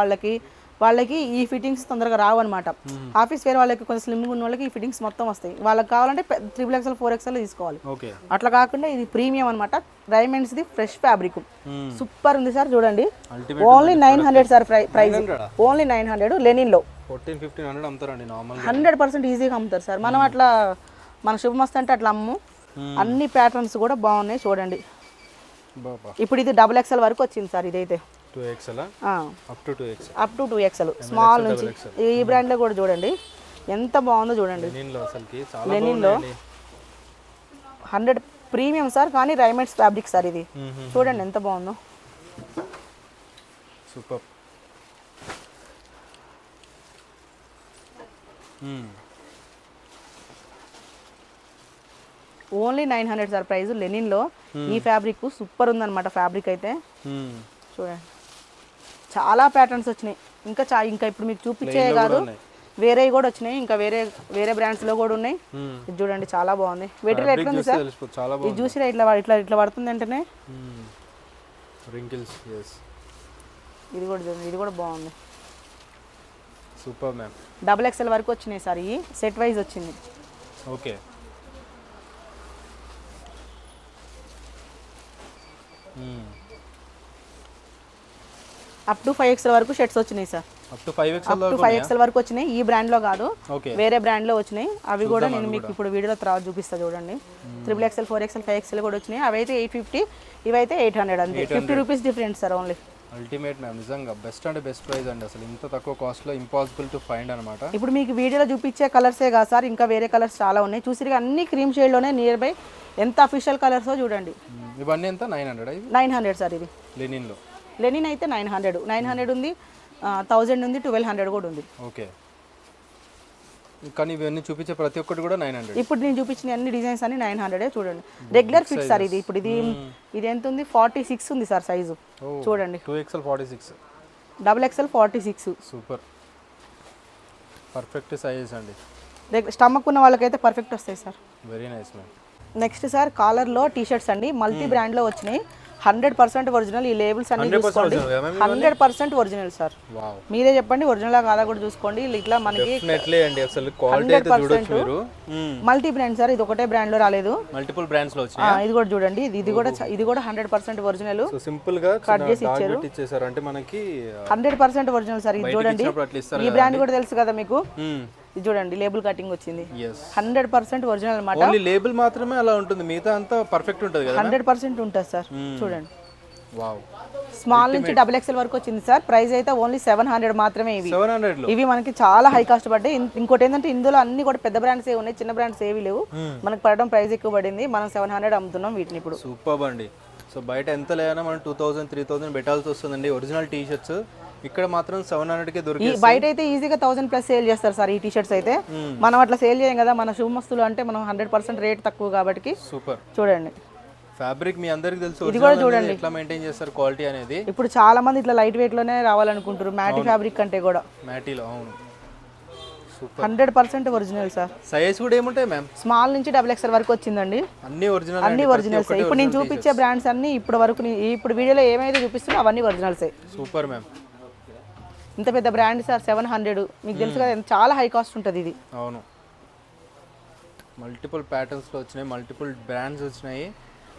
వాళ్ళకి ఈ ఫిట్టింగ్స్ తొందరగా రావు అనమాట. ఆఫీస్ వేర్ వాళ్ళకి కొంచెం స్లిమ్గా ఉన్న వాళ్ళకి ఈ ఫిట్టింగ్స్ మొత్తం వస్తాయి. వాళ్ళకి కావాలంటే 3XL 4XL తీసుకోవాలి. అట్లా కాకుండా ఇది ప్రీమియం అనమాట, రైమండ్స్ది ఫ్రెష్ ఫ్యాబ్రిక్ సూపర్ ఉంది సార్. చూడండి ఓన్లీ 900 సార్ ప్రైస్, ఓన్లీ 900 లెనిన్లో. 1400-1500 అమ్ముతారండి నార్మల్. 100% ఈజీగా అమ్ముతారు సార్. మనం అట్లా మన శుభమస్తు అంటే అట్లా అమ్ము. అన్ని ప్యాటర్న్స్ కూడా బాగున్నాయి చూడండి. ఇప్పుడు ఇది XXL వరకు వచ్చింది సార్. ఇదైతే 2XL up to 2XL small నుంచి. ఈ బ్రాండ్లో కూడా చూడండి ఎంత బాగుందో చూడండి. లెనిన్లో 100 ప్రీమియం సార్, కానీ రైమండ్స్ ఫ్యాబ్రిక్ సార్. ఇది చూడండి ఎంత బాగుందో, సూపర్. ఓన్లీ 900 సార్ ప్రైస్ లెనిన్లో. ఈ ఫ్యాబ్రిక్ సూపర్ ఉందన్నమాట. ఫ్యాబ్రిక్ అయితే చూడండి చాలా ప్యాటర్న్స్ వచ్చినాయి. ఇంకా ఇప్పుడు మీకు చూపించే కాదు, వేరే కూడా వచ్చినాయి, ఇంకా వేరే బ్రాండ్స్లో కూడా ఉన్నాయి. ఇది చూడండి చాలా బాగుంది. మెటీరియల్ ఎట్లుంది సార్, ఇది చూసిరా ఇట్లా పడుతుంది అంటేనే. ఇది కూడా చూడండి, ఇది కూడా బాగుంది, సూపర్ మ్యామ్. XXL వరకు వచ్చినాయి సార్. ఈ సెట్ వైజ్ వచ్చింది. ఓకే, అప్ టు 5XL వరకు షర్ట్స్ వచ్చినాయి sir. Up to 5XL up to 5XL వరకు వచ్చినాయి. ఈ బ్రాండ్లో కాదు, ఓకే వేరే బ్రాండ్లో వచ్చినాయి. అవి కూడా నేను మీకు ఇప్పుడు వీడియోలో తర్వాత చూపిస్తా చూడండి. 3XL 4XL 5XL కూడా వచ్చినాయి. అవి అయితే 850, ఇవైతే 800 అంతే. 50 rupees difference sir only. Ultimate ma'am, నిజంగా బెస్ట్ అంటే బెస్ట్ ప్రైస్ అండి. అసలు ఇంత తక్కువ కాస్ట్లో ఇంపాసిబుల్ టు ఫైండ్ అనమాట. ఇప్పుడు మీకు వీడియోలో చూపించే కలర్సే కాదు సార్, ఇంకా వేరే కలర్స్ చాలా ఉన్నాయి. చూసిగా అన్ని క్రీమ్ షేడ్లోనే నియర్ బై ఎంత అఫీషియల్ కలర్సో చూడండి. ఇవన్నీ ఎంత 900? 900 సార్. ఇది లెనిన్లో, లెనిన్ అయితే 900 ఉంది, 1000 ఉంది, 1200 కూడా ఉంది. ఓకే. కానీ ఇవన్నీ చూపించే ప్రతి ఒక్కటి కూడా 900. ఇప్పుడు నేను చూపించిన అన్ని డిజైన్స్ అన్ని 900 చూడండి. రెగ్యులర్ ఫిట్ సార్ ఇది. ఇప్పుడు ఇది ఎంత ఉంది, 46 ఉంది సార్ సైజు చూడండి. 2XL 46, XXL 46. Super, perfect sizes అండి. స్టమక్ ఉన్న వాళ్ళకైతే పర్ఫెక్ట్ వస్తాయి sir. Very nice ma'am. Next sir కాలర్లో టీ షర్ట్స్ అండి, మల్టీ బ్రాండ్లో వచ్చినాయి. 100% ఒరిజినల్. ఈ లేబుల్స్ అన్ని చూసుకోండి, 100% ఒరిజినల్ సార్. మీరే చెప్పండి ఒరిజినల్ కాదా కూడా చూసుకోండి. ఇట్లా మనకి మల్టీ బ్రాండ్ సార్, ఇది ఒకటే బ్రాండ్ లో రాలేదు, మల్టిపుల్ బ్రాండ్స్ లో వచ్చాయి. ఇది కూడా చూడండి, ఇది కూడా 100% ఒరిజినల్. సింపుల్ గా కట్ చేసి ఇచ్చారు, అంటే మనకి 100% ఒరిజినల్ సార్. ఇది చూడండి, ఈ బ్రాండ్ కూడా తెలుసు కదా మీకు. ఇది చూడండి, లేబుల్ కటింగ్ వచ్చింది. 100% ఒరిజినల్ అన్నమాట. ఓన్లీ లేబుల్ మాత్రమే అలా ఉంటుంది, మిగతా అంతా పర్ఫెక్ట్ ఉంటుంది కదా. 100% ఉంటుంది సార్. చూడండి, వావ్. స్మాల్ నుంచి XXL వరకు వచ్చింది సార్. ప్రైస్ అయితే ఓన్లీ 700 మాత్రమే. ఇవి 700 ఇవి మనకి చాలా హై కాస్ట్ పడ్డాయి. ఇంకోటి ఏంటంటే ఇందులో అన్ని కూడా పెద్ద బ్రాండ్స్ ఏ ఉన్నాయి, చిన్న బ్రాండ్స్ ఏవి లేవు. మనకి పడడం ప్రైస్ ఎక్కువ పడింది. మనం 700 అమ్ముతున్నాం వీటిని ఇప్పుడు. సూపర్ అండి. సో బయట ఎంత లేదన్నా మనం 2000 3000 పెట్టాల్సి వస్తుందండి ఒరిజినల్ టీ షర్ట్స్. ఇక్కడ మాత్రం 700కే దొరికింది. బయట అయితే ఈజీగా 1000+ సేల్ చేస్తారు సార్ ఈ టీ షర్ట్స్ అయితే. మనం అట్లా సేల్ చేయం కదా, మన శుభమస్తులు అంటే మనం 100% రేట్ తక్కువ కాబట్టి. సూపర్. చూడండి, ఫ్యాబ్రిక్ మీ అందరికి తెలుసు, ఇది కూడా చూడండి ఎట్లా మెయింటైన్ చేస్తారు క్వాలిటీ అనేది. ఇప్పుడు చాలా మంది ఇట్లా లైట్ వెయిట్ లోనే రావాలనుకుంటారు, మ్యాటీ ఫ్యాబ్రిక్ కంటే కూడా. మ్యాటీలో, అవును. 100% ఒరిజినల్ సార్. సైజ్ కూడా ఏముంటాయి మ్యామ్? స్మాల్ నుంచి XXL వరకు వచ్చిందండి. అన్ని ఒరిజినల్, అన్ని ఒరిజినల్స్. ఇప్పుడు నేను చూపించే బ్రాండ్స్ అన్ని ఇప్పుడు వరకు ఇప్పుడు వీడియోలో ఏమైతే చూపిస్తున్నా అవన్నీ ఒరిజినల్సే. Super ma'am. ఇంత పెద్ద బ్రాండ్ సార్, 700 మీకు తెలుసు కదా, చాలా హై కాస్ట్ ఉంటుంది ఇది. అవును, మల్టిపుల్ ప్యాటర్న్స్లో వచ్చినాయి, మల్టిపుల్ బ్రాండ్స్ వచ్చినాయి.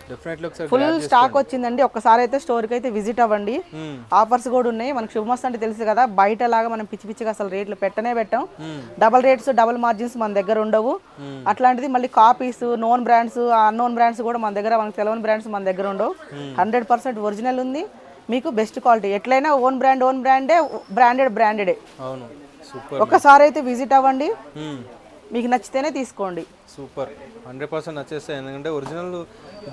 డెఫినెట్లీ ఒకసారి ఫుల్ స్టాక్ వచ్చిందండి. ఒక్కసారి అయితే స్టోర్కి అయితే విజిట్ అవ్వండి. ఆఫర్స్ కూడా ఉన్నాయి. మనకు శుభమస్తు అంటే తెలుసు కదా, బయట లాగా మనం పిచ్చి పిచ్చిగా అసలు రేట్లు పెట్టనే పెట్టాం. డబల్ రేట్స్, డబల్ మార్జిన్స్ మన దగ్గర ఉండవు. అట్లాంటిది మళ్ళీ copies, known brands, unknown brands కూడా మన దగ్గర, మనకు తెలియని బ్రాండ్స్ మన దగ్గర ఉండవు. 100% ఒరిజినల్ ఉంది, మీకు బెస్ట్ క్వాలిటీ. ఎట్లయినా ఓన్ బ్రాండే, బ్రాండెడే. అవును, సూపర్. ఒక్కసారి అయితే విజిట్ అవ్వండి, మీకు నచ్చితేనే తీసుకోండి. సూపర్, 100% నచ్చేస్తాయి. ఎందుకంటే ఒరిజినల్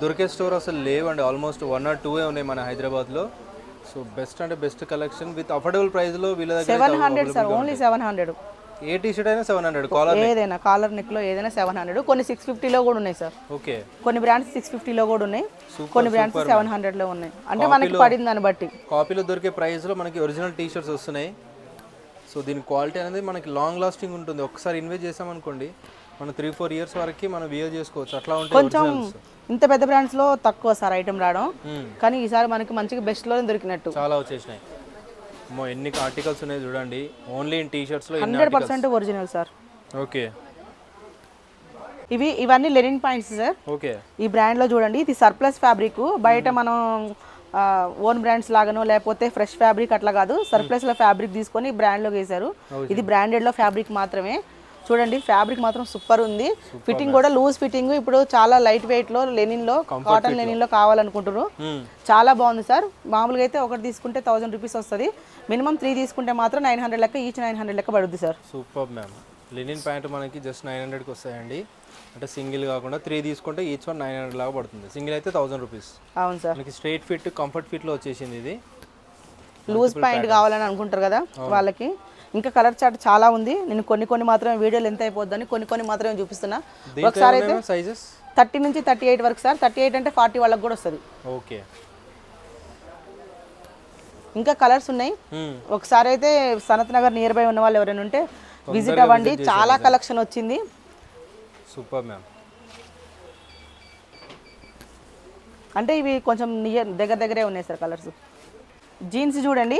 దొరికే స్టోర్ అసలు లేవండి, ఆల్మోస్ట్ 1 or 2 ఉన్నాయి మన హైదరాబాద్లో. సో బెస్ట్ అంటే బెస్ట్ కలెక్షన్ విత్ అఫోర్డబుల్ ప్రైస్లో వీళ్ళ దగ్గర. 700 సార్, ఓన్లీ 700. ఏ టీ షర్ట్ అయినా 700, కాలర్ ఏదైనా కాలర్ నెక్ లో ఏదైనా 700. కొన్ని 650 లో కూడా ఉన్నాయి సార్. ఓకే, కొన్ని బ్రాండ్స్ 650 లో కూడా ఉన్నాయి, కొన్ని బ్రాండ్స్ 700 లో ఉన్నాయి. అంటే మనకి పడింది దాన్ని బట్టి. కాపీలో దొరికే ప్రైస్లో మనకి ఒరిజినల్ టీ షర్ట్స్ వస్తున్నాయి. సో దీని క్వాలిటీ అనేది మనకి లాంగ్ లాస్టింగ్ ఉంటుంది. ఒకసారి ఇన్వెస్ట్ చేసామనుకోండి, మనం 3-4 years వరకు మనం వియర్ చేసుకోవచ్చు. అట్లా ఉంటాయి. కొంచెం ఇంత పెద్ద బ్రాండ్స్ లో తక్కువ సార్ ఐటమ్ రావడం, కానీ ఈసారి మనకి మంచిగా బెస్ట్ లోనే దొరికినట్టు చాలా వచ్చేసినాయి. ఎన్ని ఆర్టికల్స్ ఉన్నాయి చూడండి, ఓన్లీ ఇన్ టీ షర్ట్స్ లో 100% ఒరిజినల్ సార్. ఓకే, ఇవన్నీ లెనిన్ పాయింట్స్ సార్. ఓకే, ఈ బ్రాండ్ లో చూడండి, ఇది సర్ప్లస్ ఫ్యాబ్రిక్. బయట మనం ఓన్ బ్రాండ్స్ లాగానో లేకపోతే ఫ్రెష్ ఫ్యాబ్రిక్ అట్లా కాదు, సర్ప్లస్ లో ఫ్యాబ్రిక్ తీసుకొని బ్రాండ్ లో వేశారు. ఇది బ్రాండెడ్ లో ఫ్యాబ్రిక్ మాత్రమే. చూడండి, ఫ్యాబ్రిక్ మాత్రం సూపర్ ఉంది. ఫిట్టింగ్ కూడా లూజ్ ఫిట్టింగ్. ఇప్పుడు చాలా లైట్ వెయిట్ లో లెనిన్ లో, కాటన్ లెనిన్ లో కావాలనుకుంటారు. చాలా బాగుంది సార్. మామూలుగా అయితే ఒకటి తీసుకుంటే 1000 రూపీస్ వస్తుంది. మినిమం 3 తీసుకుంటే మాత్రం 900 లెక్క, ఈచ్ 900 లెక్క పడుద్ది సార్. Super ma'am. లెనిన్ ప్యాంట్ మనకి జస్ట్ 900కి వస్తాయండి. అంటే సింగిల్ కాకుండా 3 తీసుకుంటే ఈచ్ 1 900 లాగా పడుతుంది. సింగిల్ అయితే 1000 రూపీస్. అవును సార్. మనకి స్ట్రైట్ ఫిట్, కంఫర్ట్ ఫిట్ లో వచ్చేసింది. ఇది లూజ్ ప్యాంట్ కావాలని అనుకుంటారు కదా వాళ్ళకి. ఇంకా కలర్ చార్ట్ చాలా ఉంది. నేను కొన్ని మాత్రమే వీడియోలు ఎంత అయిపోద్దని కొన్ని మాత్రమే చూపిస్తున్నా. ఒకసారి అయితే సైజెస్ 30 నుంచి 38 వరకు సార్. 38 అంటే 40 వాళ్ళకి కూడా వస్తుంది. ఓకే, ఇంకా కలర్స్ ఉన్నాయి. ఒకసారి అయితే సనత్ నగర్ నియర్ బై ఉన్న వాళ్ళు ఎవరైనా ఉంటే విజిట్ అవ్వండి. చాలా కలెక్షన్ వచ్చింది. Super ma'am. అంటే ఇవి కొంచెం దగ్గరే ఉన్నాయి సార్ కలర్స్. జీన్స్ చూడండి,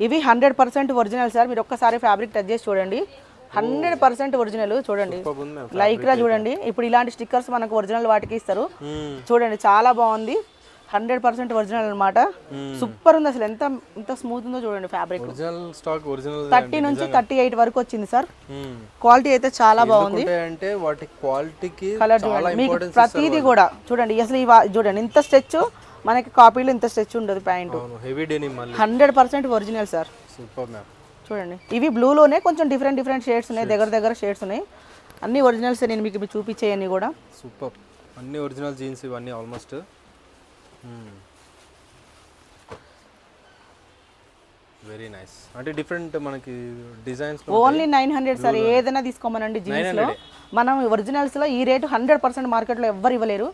ఇవి 100% ఒరిజినల్ సార్. మీరు ఒక్కసారి ఫ్యాబ్రిక్ టచ్ చేసి చూడండి, 100% ఒరిజినల్. చూడండి, లైక్రా చూడండి. ఇప్పుడు ఇలాంటి స్టిక్కర్స్ మనకు ఒరిజినల్ వాటికి ఇస్తారు. చూడండి, చాలా బాగుంది. 100% ఒరిజినల్ అనమాట. సూపర్ ఉంది అసలు, ఎంత స్మూత్ ఉందో చూడండి ఫ్యాబ్రిక్. ఒరిజినల్ స్టాక్, ఒరిజినల్ 30 నుంచి 38 వరకు వచ్చింది సార్. క్వాలిటీ అయితే చాలా బాగుంది. అంటే వాటి క్వాలిటీకి కలర్ చూడండి, మీకు ప్రతిదీ కూడా చూడండి. అసలు చూడండి ఇంత స్ట్రెచ్, మనకి కాపీలో ఇంత స్ట్రెచ్ ఉండదు ప్యాంట్. హెవీ డెనిమ్ మళ్ళీ 100% ఒరిజినల్ సార్. Super ma'am. చూడండి ఇవి బ్లూలోనే కొంచెం డిఫరెంట్ షేడ్స్ ఉన్నాయి, దగ్గర షేడ్స్ ఉన్నాయి. అన్ని ఒరిజినల్స్, నేను మీకు చూపించేయన్ని కూడా. సూపర్, అన్ని ఒరిజినల్ జీన్స్ ఇవన్నీ ఆల్మోస్ట్. Very nice. అంటే డిఫరెంట్ మనకి డిజైన్స్. Only 900 sir. ఏదైనా తీసుకోమనండి జీన్స్ లో. మనం ఒరిజినల్స్ లో ఈ రేటు 100% మార్కెట్ లో ఎవ్వరు ఇవ్వలేరు.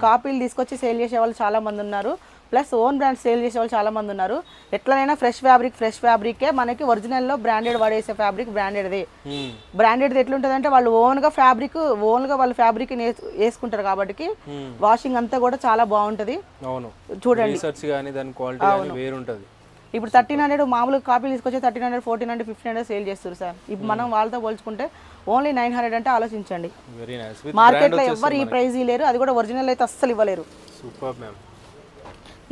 కాపీలు తీసుకొచ్చి సేల్ చేసే వాళ్ళు చాలా మంది ఉన్నారు, ప్లస్ ఓన్ బ్రాండ్ సేల్ చేసే వాళ్ళు చాలా మంది ఉన్నారు. ఎట్లనైనా ఫ్రెష్ ఫ్యాబ్రికే మనకి ఒరిజినల్ లో బ్రాండెడ్ వాడేసే ఫ్యాబ్రిక్ బ్రాండెడ్ది. బ్రాండెడ్ది ఎట్లుంటుంది అంటే వాళ్ళు ఓన్గా వాళ్ళు ఫ్యాబ్రిక్ వేసుకుంటారు కాబట్టి వాషింగ్ అంతా కూడా చాలా బాగుంటది. అవును, చూడండి రీసెర్చ్ గాని దాని క్వాలిటీ గాని వేరు ఉంటది. ఇప్పుడు 1300 మామూలు కాపీలు తీసుకొచ్చి 1300, 1400, 1500 సేల్ చేస్తారు సార్. ఇప్పుడు మనం వాళ్ళతో పోల్చుకుంటే ఓన్లీ 900 అంటే ఆలోచించండి. Very nice. మార్కెట్లో ఎవ్వరు ఈ ప్రైస్ లేరు, అది కూడా ఒరిజినల్ అయితే అస్సలు ఇవ్వలేరు. Super ma'am.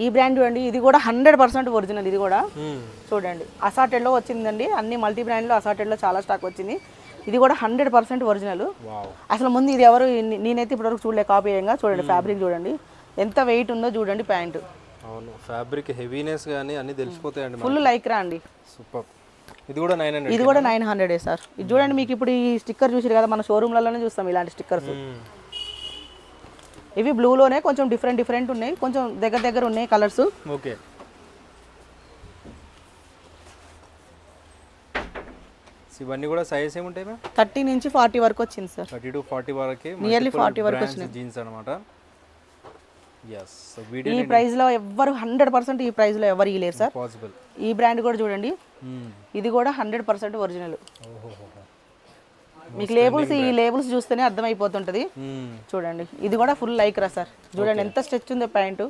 ఈ బ్రాండ్ చూడండి, ఇది కూడా 100% ఒరిజినల్. ఇది కూడా చూడండి అసార్టెడ్లో వచ్చిందండి. అన్ని మల్టీ బ్రాండ్లో అసార్టెడ్లో చాలా స్టాక్ వచ్చింది. ఇది కూడా 100% ఒరిజినల్. అసలు ముందు ఇది ఎవరు, నేనైతే ఇప్పటివరకు చూడలే కాపీ అయ్యంగా. చూడండి ఫ్యాబ్రిక్ చూడండి ఎంత వెయిట్ ఉందో చూడండి ప్యాంట్. అవును, ఫ్యాబ్రిక్ హెవీనెస్ గానీ అన్ని తెలిసిపోతాయండి. ఫుల్ లైక్రా అండి. సూపర్. ఇది కూడా 900. ఇది కూడా 900 సార్. ఇది చూడండి, మీకు ఇప్పుడు ఈ స్టిక్కర్ చూసారు కదా, మన షోరూమ్లలోనే చూస్తాం ఇలాంటి స్టిక్కర్స్. ఇవి బ్లూలోనే కొంచెం డిఫరెంట్ ఉన్నాయి, కొంచెం దగ్గర ఉన్నాయి కలర్స్. ఓకే. ఇవన్నీ కూడా సైజ్ ఏముంటాయి మ్యామ్? 30 నుంచి 40 వరకు వచ్చింది సార్. 30 to 40 వరకు, నియర్లీ 40 వరకు వచ్చింది జీన్స్ అన్నమాట. yes, so ఈ ప్రైస్ లో ఎవ్వరు 100% ఈ ప్రైస్ లో ఎవరు ఇవ్వలేరు సార్. పాసిబుల్. ఈ బ్రాండ్ కూడా చూడండి, ఇది కూడా 100% ఒరిజినల్. మీకు ఈ లేబుల్స్ చూస్తేనే అర్థమైపోతుంటది. చూడండి ఇది కూడా ఫుల్ లైక్రా సార్. చూడండి ఎంత స్ట్రెచ్ ఉందో ప్యాంటు.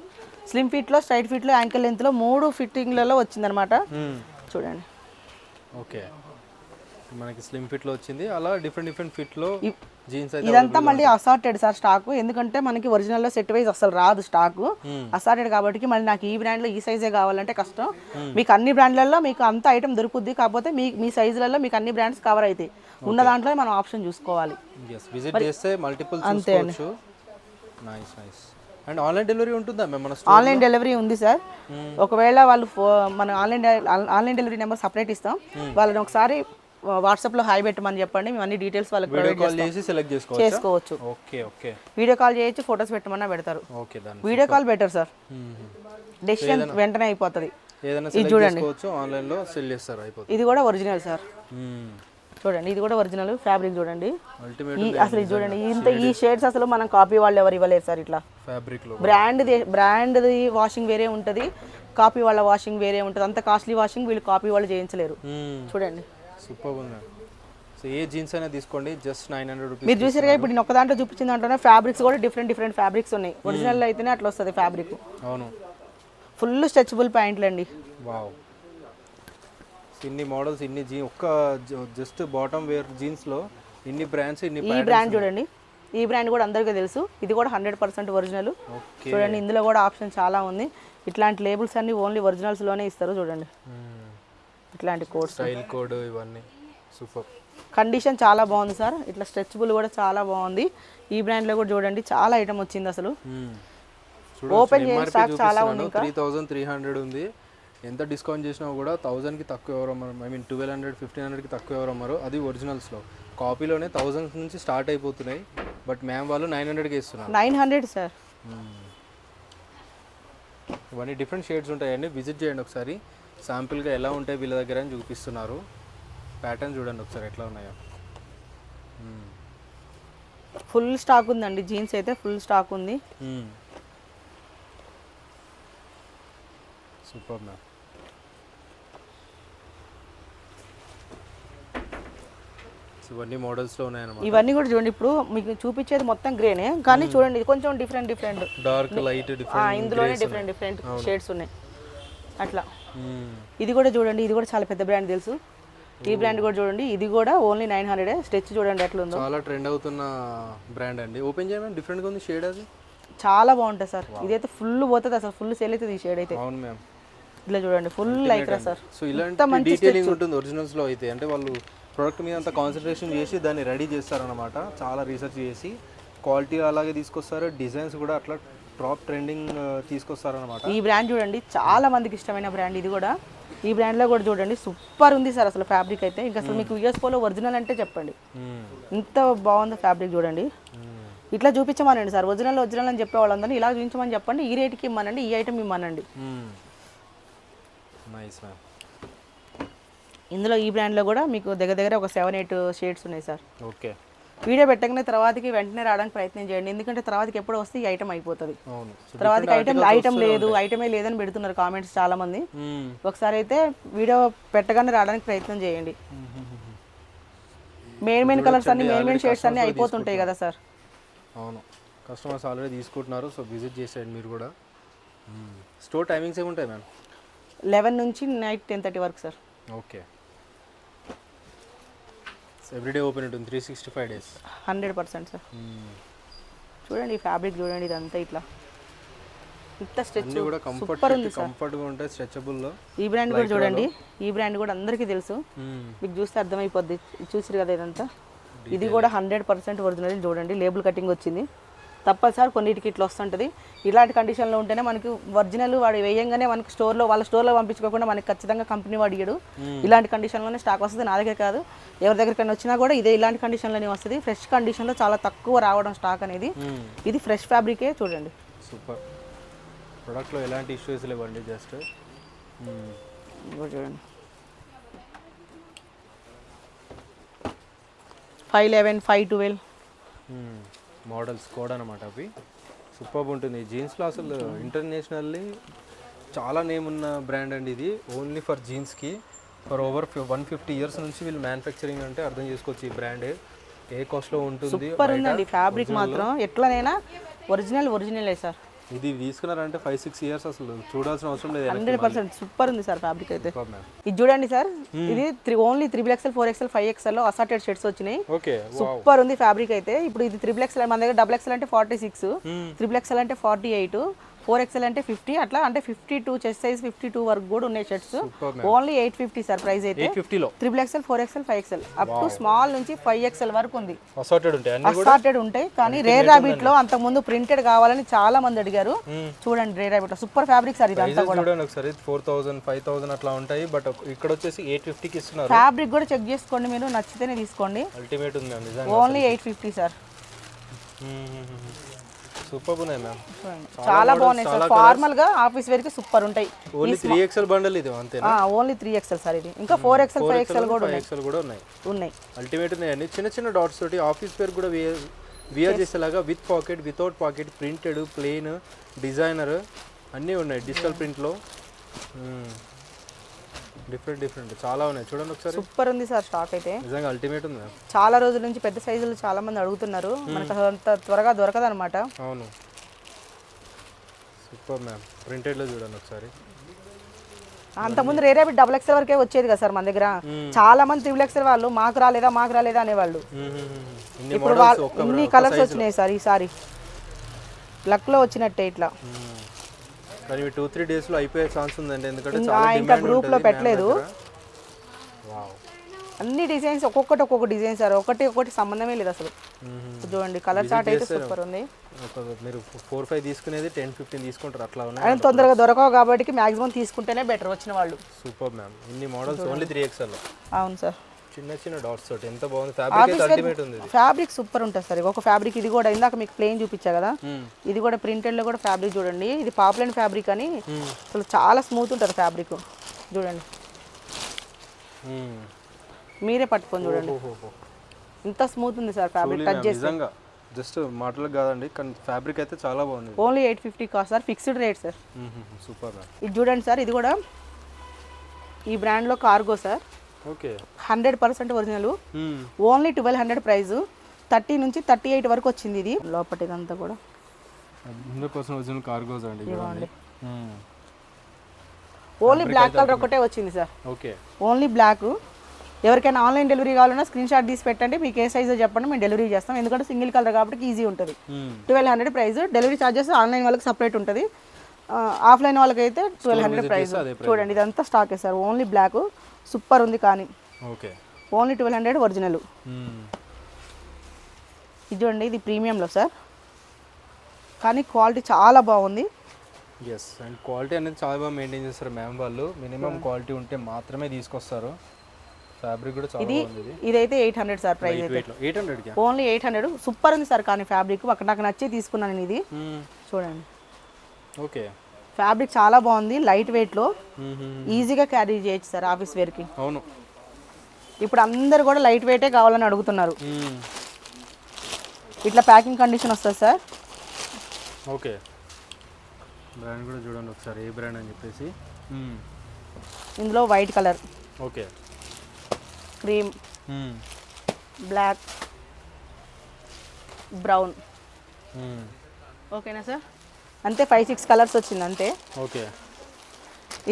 స్లిమ్ ఫిట్ లో, స్ట్రైట్ ఫిట్ లో, యాంకిల్ లెంత్ లో 3 ఫిట్టింగ్లలో వచ్చిందనమాట. చూడండి. ఓకే, మనకి స్లిమ్ ఫిట్ లో వచ్చింది, అలా డిఫరెంట్ ఫిట్ లో జీన్స్. ఇదంతా మళ్ళీ అసార్టెడ్ సార్ స్టాక్, ఎందుకంటే మనకి ఒరిజినల్ లో సెట్ వైజ్ అసలు రాదు స్టాక్. అసార్టెడ్ కాబట్టి మళ్ళీ నాకు ఈ బ్రాండ్ లో ఈ సైజే కావాలంటే కష్టం. మీకు అన్ని బ్రాండ్లలో మీకు అంత ఐటమ్ దొరుకుద్ది, కాకపోతే మీ సైజులలో మీకు అన్ని బ్రాండ్స్ కవర్ అవుతాయి. ఉన్న దాంట్లో మనం ఆప్షన్ చూసుకోవాలి. విజిట్ చేస్తే మల్టిపుల్ చూసుకోవచ్చు. Nice nice. And online delivery ఉంటుందా మేము? ఆన్లైన్ డెలివరీ ఉంది సార్. ఒకవేళ వాళ్ళు మన ఆన్లైన్ డెలివరీ నెంబర్ సపరేట్ ఇస్తాం. వాళ్ళని ఒకసారి వాట్సాప్లో హాయ్ పెట్టమని చెప్పండి, మేము అన్ని డీటెయిల్స్ వాళ్ళకి చేసుకోవచ్చు. వీడియో కాల్ చేయొచ్చు, ఫొటోస్ పెట్టమన్నా పెడతారు. Video call better sir, decision వెంటనే అయిపోతుంది. ఇది చూడండి, ఇది కూడా ఒరిజినల్ సార్. చూడండి ఇది కూడా ఒరిజినల్ ఫ్యాబ్రిక్. చూడండి అసలు ఇది చూడండి, ఈ షేడ్స్ అసలు మనం కాపీ వాళ్ళు ఎవరు ఇవ్వలేరు సార్. ఇట్లా బ్రాండ్ది వాషింగ్ వేరే ఉంటుంది, కాపీ వాళ్ళ వాషింగ్ వేరే ఉంటుంది. అంత కాస్ట్లీ వాషింగ్ వీళ్ళు కాపీ వాళ్ళు చేయించలేరు. చూడండి సూపర్ ఉంది. సో ఏ జీన్స్ అయినా తీసుకోండి, జస్ట్ 900 రూపీస్. మీరు చూసారుగా ఇప్పుడు నేను ఒక దాంట్లో చూపించిన దాంట్లోనే ఫ్యాబ్రిక్స్ కూడా డిఫరెంట్ ఫ్యాబ్రిక్స్ ఉన్నాయి. ఒరిజినల్ అయితేనే అట్లా వస్తుంది ఫ్యాబ్రిక్. అవును, ఫుల్ స్ట్రెచబుల్ ప్యాంట్లు అండి. వావ్, ఇన్ని మోడల్స్, ఇన్ని ఒక్క జస్ట్ బాటమ్ వేర్ జీన్స్ లో ఇన్ని బ్రాండ్స్, ఇన్ని. ఈ బ్రాండ్ చూడండి, ఈ బ్రాండ్ కూడా అందరికీ తెలుసు. ఇది కూడా 100% ఒరిజినల్. చూడండి ఇందులో కూడా ఆప్షన్ చాలా ఉంది. ఇట్లాంటి లేబుల్స్ అన్ని ఓన్లీ ఒరిజినల్స్ లోనే ఇస్తారు. చూడండి ఇట్లాంటి కోడ్, స్టైల్ కోడ్, ఇవన్నీ సూపర్. కండిషన్ చాలా బాగుంది సార్. ఇట్లా స్ట్రెచబుల్ కూడా చాలా బాగుంది. ఈ బ్రాండ్ లో కూడా చూడండి చాలా ఐటమ్ వచ్చింది అసలు. ఓపెన్ చేసిన స్టాక్ చాలా ఉంది. 3300 ఉంది. ఎంత డిస్కౌంట్ చేసినా కూడా 1000 కి తక్కువ ఎవరు అమ్మారు. ఐ మీన్ 1200, 1500 కి తక్కువ ఎవరు అమ్మారు. అది ఒరిజినల్స్ లో. కాపీలోనే 1000 నుంచి స్టార్ట్ అయిపోతున్నాయి, బట్ మ్యామ్ వాళ్ళు 900 కి ఇస్తున్నారు. 900 సార్. ఇవన్నీ డిఫరెంట్ షేడ్స్ ఉంటాయండి. విజిట్ చేయండి ఒకసారి, శాంపిల్గా ఎలా ఉంటాయి వీళ్ళ దగ్గర అని చూపిస్తున్నారు. ప్యాటర్న్ చూడండి ఒకసారి ఎట్లా ఉన్నాయో. ఫుల్ స్టాక్ ఉందండి, జీన్స్ అయితే ఫుల్ స్టాక్ ఉంది. Super ma'am. ఇవన్నీ మోడల్స్లో ఉన్నాయన్నమాట. ఇవన్నీ కూడా చూడండి, ఇప్పుడు మీకు చూపించేది మొత్తం గ్రేనే, కానీ చూడండి ఇది కొంచెం డిఫరెంట్ డార్క్ లైట్ ఇందులోనే డిఫరెంట్ షేడ్స్ ఉన్నాయి అట్లా. ఇది కూడా చూడండి, ఇది కూడా చాలా పెద్ద బ్రాండ్ తెలుసు. ఈ బ్రాండ్ కూడా చూడండి, ఇది కూడా ఓన్లీ 900. స్ట్రెచ్ చూడండి ఎట్లా ఉందో. చాలా ట్రెండ్ అవుతున్న బ్రాండ్ అండి. ఓపెన్ చేయమని డిఫరెంట్గా ఉంది షేడ్. అది చాలా బాగుంటుంది సార్. ఇదైతే ఫుల్ పోతుంది అసలు, ఫుల్ సేల్ అవుతుంది ఈ షేడ్ అయితే. అవును మ్యామ్. ఇట్లా చూడండి ఫుల్ లైక్రా సార్. సో ఇలాంటి డీటెయిలింగ్ ఉంటుంది ఒరిజినల్స్లో అయితే. అంటే వాళ్ళు ప్రోడక్ట్ మీద అంత కాన్సన్ట్రేషన్ చేసి దాన్ని రెడీ చేస్తారనమాట. చాలా రీసెర్చ్ చేసి క్వాలిటీ అలాగే తీసుకొస్తారు, డిజైన్స్ కూడా అట్లా టాప్ ట్రెండింగ్ తీసుకొస్తారనమాట. ఈ బ్రాండ్ చూడండి చాలా మందికి ఇష్టమైన బ్రాండ్ ఇది కూడా. ఈ బ్రాండ్లో కూడా చూడండి సూపర్ ఉంది సార్ అసలు ఫ్యాబ్రిక్ అయితే. ఇంకా అసలు మీకు యూఎస్ పోలో ఒరిజినల్ అంటే చెప్పండి, ఇంత బాగుంది ఫ్యాబ్రిక్ చూడండి. ఇట్లా చూపించమనండి సార్, ఒరిజినల్ అని చెప్పే వాళ్ళందరినీ ఇలా చూపించమని చెప్పండి. ఈ రేట్కి ఇమ్మనండి, ఈ ఐటమ్ ఇమ్మనండి. Nice ma'am. ఇందులో ఈ బ్రాండ్లో కూడా మీకు దగ్గర ఒక 7-8 షేడ్స్ ఉన్నాయి సార్. ఓకే. వీడియో పెట్టగానే తర్వాతకి వెంటనే రావడానికి ప్రయత్నం చేయండి, ఎందుకంటే తర్వాతకి ఎప్పుడు వస్తే ఈ ఐటమ్ అయిపోతుంది. తర్వాతకి ఐటమ్ ఐటమే లేదని పెడుతున్నారు కామెంట్స్ చాలా మంది. ఒకసారి అయితే వీడియో పెట్టగానే రావడానికి ప్రయత్నం చేయండి. మెయిన్ కలర్స్ అన్ని మెయిన్ షేడ్స్ అన్ని అయిపోతుంటాయి కదా సార్. అవును, కస్టమర్స్ ఆల్రెడీ తీసుకుంటున్నారు. సో విజిట్ చేసేయండి మీరు కూడా. స్టోర్ టైమింగ్స్ ఏముంటాయి మ్యామ్? 11 నుంచి నైట్ 10:30 వరకు సార్. ఓకే. ఎవ్రీడే ఓపెన్ ఉంటుంది 365 days. 100% సార్. చూడండి ఈ ఫ్యాబ్రిక్ చూడండి, ఇదంతా ఇట్లా ఇంత స్ట్రెచ్ సూపర్ ఉంది సార్. కంఫర్ట్గా ఉంటాయి, స్ట్రెచబుల్లో. ఈ బ్రాండ్ కూడా చూడండి, ఈ బ్రాండ్ కూడా అందరికీ తెలుసు, మీకు చూస్తే అర్థమైపోద్ది. చూసిరు కదా ఇదంతా. ఇది కూడా 100% ఒరిజినల్. చూడండి లేబుల్ కటింగ్ వచ్చింది. తప్పదు సార్, కొన్నిటికి ఇట్లా వస్తుంటుంది. ఇలాంటి కండిషన్లో ఉంటేనే మనకి ఒరిజినల్ వాడు వేయంగానే మనకి వాళ్ళ స్టోర్లో పంపించుకోకుండా మనకి ఖచ్చితంగా కంపెనీ వాడు ఇయ్యడు. ఇలాంటి కండిషన్లోనే స్టాక్ వస్తుంది. నా దగ్గర కాదు, ఎవరి దగ్గరికైనా వచ్చినా కూడా ఇదే ఇలాంటి కండిషన్లోనే వస్తుంది. ఫ్రెష్ కండిషన్లో చాలా తక్కువ రావడం స్టాక్ అనేది. ఇది ఫ్రెష్ ఫ్యాబ్రికే చూడండి. సూపర్. ప్రొడక్ట్లో ఎలాంటి ఇష్యూస్ లేవండి, జస్ట్ చూడండి 511, 512 మోడల్స్ కోడ్ అనమాట అవి. సూపర్ ఉంటుంది. జీన్స్లో అసలు ఇంటర్నేషనల్లీ చాలా నేమ్ ఉన్న బ్రాండ్ అండి ఇది. ఓన్లీ ఫర్ జీన్స్కి ఫర్ ఓవర్ 150 years నుంచి వీళ్ళు మ్యానుఫ్యాక్చరింగ్ అంటే అర్థం చేసుకోవచ్చు. ఈ బ్రాండ్ ఏ కాస్ట్లో ఉంటుంది. సూపర్ ఉందండి ఫ్యాబ్రిక్ మాత్రం. ఎట్లనైనా ఒరిజినలే సార్. ఇది తీసుకున్నారంటే 5-6 years అసలు చూడాల్సిన అవసరం లేదు. 100% సూపర్ ఉంది సార్ ఫ్యాబ్రిక్ అయితే. ఇది చూడండి సార్, ఇది ఓన్లీ 3XL, 4XL, 5XL లో అసార్టెడ్ షేడ్స్ వచ్చినాయి. సూపర్ ఉంది ఫ్యాబ్రిక్ అయితే. ఇప్పుడు ఇది 3XL, మన దగ్గర XXL అంటే 46, 3XL అంటే 48, 4XL అంటే 50, అట్లా అంటే 52 చెస్ట్ సైజ్ 52 వరకు కూడా ఉన్నాయి షర్ట్స్. ఓన్లీ 850 సార్ ప్రైస్ అయితే. 3XL, 4XL, 5XL up to small నుంచి 5XL వరకు ఉంది. అసార్టెడ్ ఉంటాయి. కానీ రేర్ రాబిట్ లో అంతకు ముందు ప్రింటెడ్ కావాలని చాలా మంది అడిగారు. చూడండి rare rabbit super fabric sir. ఇదంతా కూడా చూడండి ఒకసారి 4000, 5000 అట్లా ఉంటాయి. బట్ ఇక్కడ వచ్చేసి 850 కి ఇస్తున్నారు. ఫ్యాబ్రిక్ కూడా చెక్ చేసుకోండి, మీరు నచ్చితేనే తీసుకోండి. అల్టిమేట్ ఉంది నిజంగా. Only 850 sir. సూపర్ ఉన్నాయి మ్యామ్, చాలా బాగున్నాయి సార్. ఫార్మల్ గా ఆఫీస్ వేర్ కి సూపర్ ఉంటాయి. ఓన్లీ 3XL బండల్ ఇది అంతేనా? Only 3XL sir. ఇది ఇంకా 4XL, 5XL కూడా ఉన్నాయి. అల్టిమేట్ ఉన్నాయి. చిన్న చిన్న డాట్స్ తోటి ఆఫీస్ వేర్ కూడా వియర్ చేసేలాగా, with pocket, without pocket, printed, plain, designer అన్నీ ఉన్నాయి. డిజిటల్ ప్రింట్లో డిఫరెంట్ చాలా ఉన్నాయి. చూడండి ఒకసారి. సూపర్ ఉంది సార్ స్టాక్ అయితే. నిజంగా అల్టిమేట్ ఉంది. చాలా రోజుల నుంచి పెద్ద సైజులు చాలా మంది అడుగుతున్నారు, మనకు అంత త్వరగా దొరకదు అనమాట. అవును, సూపర్ మ్యామ్. ప్రింటెడ్లో చూడండి ఒకసారి. అంతకుముందు రేరే XXL వరకే వచ్చేది కదా సార్ మన దగ్గర. చాలా మంది 3XL వాళ్ళు మాకు రాలేదా అనేవాళ్ళు. ఇప్పుడు ఇన్ని కలర్స్ వచ్చినాయి సార్ ఈసారి. లక్లో వచ్చినట్టే ఇట్లా. కానీ 2-3 days లో అయిపోయే ఛాన్స్ ఉందండి, ఎందుకంటే ఇంకా గ్రూప్ లో పెట్టలేదు. అన్ని డిజైన్స్ ఒక్కొక్క డిజైన్ సార్, ఒకటి సంబంధమే లేదు అసలు. చూడండి కలర్ చార్ట్ అయితే సూపర్ ఉంది. మీరు 4-5 తీసుకునేది 10-15 తీసుకుంటారు అట్లా ఉన్నాయి. అది తొందరగా దొరకవు కాబట్టి మాక్సిమం తీసుకుంటేనే బెటర్ వచ్చిన వాళ్ళు. Super ma'am. ఇన్ని మోడల్స్ ఓన్లీ 3XL. అవును సార్. చిన్న డాట్స్ తోటి ఎంత బాగుంది. ఫ్యాబ్రిక్ అల్టిమేట్ ఉంది. ఫ్యాబ్రిక్ సూపర్ ఉంటుంది సార్. ఒక ఫ్యాబ్రిక్ ఇది కూడా ఇందాక మీకు ప్లెయిన్ చూపించా కదా, ఇది కూడా ప్రింటెడ్ లో కూడా ఫ్యాబ్రిక్ చూడండి. ఇది పాపులర్ ఫ్యాబ్రిక్ అని అసలు చాలా స్మూత్ ఉంటుంది ఫ్యాబ్రిక్. చూడండి మీరే పట్టుకొని చూడండి ఇంత స్మూత్ ఉంది సార్ ఫ్యాబ్రిక్. టచ్ చేస్తే నిజంగా జస్ట్ మాటలకు కాదండి, కానీ ఫ్యాబ్రిక్ అయితే చాలా బాగుంది. Only 850 cost sir, fixed rate sir. Super. ఇది చూడండి సార్, ఇది కూడా ఈ బ్రాండ్ లో cargo sir. Okay, 100% original. Only 1200 price. 30 నుంచి 38 వరకు వచ్చింది. ఇది లోపటిదంతా కూడా 100% ఒరిజినల్ కార్గోస్ అండి. ఓన్లీ బ్లాక్ కలర్ ఒకటే వచ్చింది సార్. Okay, only black. ఎవరికైనా ఆన్లైన్ డెలివరీ కావాలన్నా స్క్రీన్ షాట్ తీసి పెట్టండి, మీకు ఏ సైజు చెప్పండి, మేము డెలివరీ చేస్తాం. ఎందుకంటే సింగిల్ కలర్ కాబట్టి ఈజీ ఉంటుంది. 1200 ప్రైస్. డెలివరీ ఛార్జెస్ ఆన్లైన్ వాళ్ళకి సపరేట్ ఉంటుంది, ఆఫ్లైన్ వాళ్ళకైతే 1200 ప్రైస్. చూడండి ఇదంతా స్టాకే సార్, ఓన్లీ బ్లాక్ సూపర్ ఉంది. కానీ ఓన్లీ 1200 ఒరిజినల్. ఇది చూడండి, ఇది ప్రీమియంలో సార్, కానీ క్వాలిటీ చాలా బాగుంది. ఎస్, అండ్ క్వాలిటీ అనేది చాలా బాగా మెయింటైన్ చేస్తారు మ్యామ్ వాళ్ళు. మినిమం క్వాలిటీ ఉంటే మాత్రమే తీసుకొస్తారు. ఫ్యాబ్రిక్ కూడా చాలా బాగుంది. ఇదైతే 800 సార్ ప్రైస్ అయితే. 800 ఓన్లీ 800. సూపర్ ఉంది సార్. కానీ ఫ్యాబ్రిక్ అక్కడ నాకు నచ్చి తీసుకున్నాను నేను ఇది. చూడండి ఓకే, ఫ్యాబ్రిక్ చాలా బాగుంది, లైట్ వెయిట్లో ఈజీగా క్యారీ చేయొచ్చు సార్ ఆఫీస్ వేర్కి. అవును, ఇప్పుడు అందరు కూడా లైట్ వెయిటే కావాలని అడుగుతున్నారు. ఇట్లా ప్యాకింగ్ కండిషన్ వస్తుంది సార్. ఓకే, బ్రాండ్ కూడా చూడండి ఒకసారి ఏ బ్రాండ్ అని చెప్పేసి. ఇందులో white colour, okay, cream, black, brown. ఓకేనా సార్? అంతే 5-6 కలర్స్ వచ్చింది అంతే. ఓకే,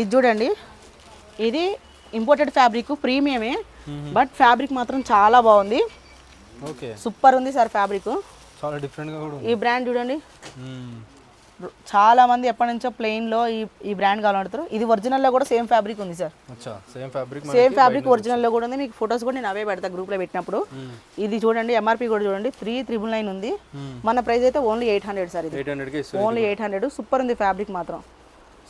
ఇది చూడండి, ఇది ఇంపోర్టెడ్ ఫ్యాబ్రిక్, ప్రీమియమే, బట్ ఫ్యాబ్రిక్ మాత్రం చాలా బాగుంది. ఓకే, సూపర్ ఉంది సార్ ఫ్యాబ్రిక్. చాలా డిఫరెంట్గా కూడా ఉంది. ఈ బ్రాండ్ చూడండి, చాలా మంది ఎప్పటి నుంచో ప్లెయిన్లో ఈ బ్రాండ్ కావాలంటారు. ఇది ఒరిజినల్లో కూడా సేమ్ ఫ్యాబ్రిక్ ఉంది సార్. సేమ్ ఫ్యాబ్రిక్ ఒరిజినల్లో కూడా ఉంది. మీకు ఫొటోస్ కూడా నేను అవే పెడతా గ్రూప్లో పెట్టినప్పుడు. ఇది చూడండి, ఎంఆర్పి కూడా చూడండి 3999 ఉంది. మన ప్రైస్ అయితే ఓన్లీ 800 సార్. ఇది ఓన్లీ 800. సూపర్ ఉంది ఫ్యాబ్రిక్ మాత్రం.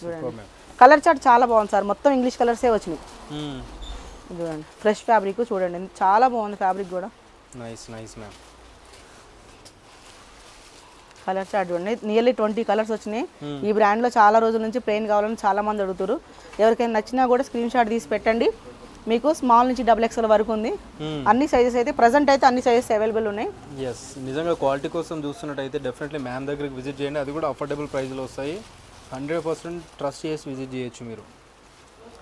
చూడండి కలర్ చార్ట్ చాలా బాగుంది సార్, మొత్తం ఇంగ్లీష్ కలర్సే వచ్చినాయి. చూడండి ఫ్రెష్ ఫ్యాబ్రిక్ చూడండి, చాలా బాగుంది ఫ్యాబ్రిక్ కూడా. Nice nice ma'am. Colour chart చూడండి, నియర్లీ 20 కలర్స్ వచ్చినాయి. ఈ బ్రాండ్లో చాలా రోజుల నుంచి ప్లెయిన్ కావాలని చాలా మంది అడుగుతారు. ఎవరికైనా నచ్చినా కూడా స్క్రీన్ షాట్ తీసి పెట్టండి. మీకు స్మాల్ నుంచి XXL వరకు ఉంది. అన్ని సైజెస్ అయితే ప్రజెంట్ అయితే అన్ని సైజెస్ అవైలబుల్ ఉన్నాయి. ఎస్, నిజంగా క్వాలిటీ కోసం చూస్తున్నట్టయితే డెఫినెట్లీ మ్యామ్ దగ్గరికి విజిట్ చేయండి. అది కూడా అఫోర్డబుల్ ప్రైస్లో వస్తాయి. 100% ట్రస్ట్ చేసి విజిట్ చేయొచ్చు మీరు.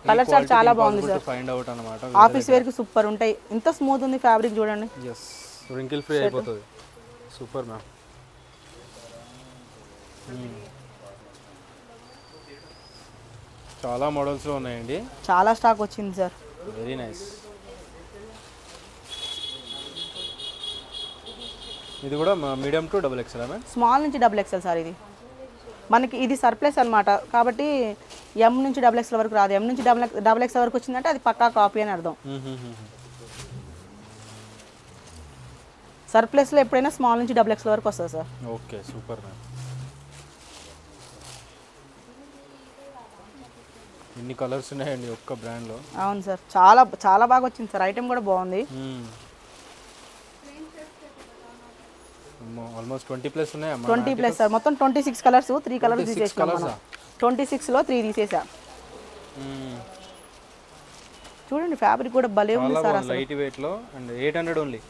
కలర్ చార్ట్ చాలా బాగుంది సార్. ఫైండ్ అవుట్ అన్నమాట. ఆఫీస్ వేర్కి సూపర్ ఉంటాయి. ఇంత స్మూత్ ఉంది ఫ్యాబ్రిక్ చూడండి. ఎస్, రింకిల్ ఫ్రీ అయిపోతుంది. Super ma'am. చాలా మోడల్స్లో ఉన్నాయండి, చాలా స్టాక్ వచ్చింది సార్. Very nice. ఇది కూడా medium to XXL ma'am. Small నుంచి XXL సార్. ఇది మనకి ఇది సర్ప్లస్ అనమాట, కాబట్టి M నుంచి XXL వరకు రాదు. M నుంచి XXL వరకు వచ్చిందంటే అది పక్కా కాపీ అని అర్థం. సర్ప్లస్లో ఎప్పుడైనా స్మాల్ నుంచి XXL వరకు వస్తుంది సార్. Okay, super ma'am. ఎన్ని కలర్స్ ఉన్నాయండి ఒక్క బ్రాండ్లో. అవును సార్, చాలా చాలా బాగా వచ్చింది సార్. ఐటమ్ కూడా బాగుంది. ఆల్మోస్ట్ 20+ ఉన్నాయి. 20+ సార్. మొత్తం 26 కలర్స్, 3 కలర్స్ తీసేసాం. 26లో 3 తీసేసా. చూడండి ఫ్యాబ్రిక్ కూడా భలే ఉంది సార్. అసలు లైట్ వెయిట్ లో and 800 only.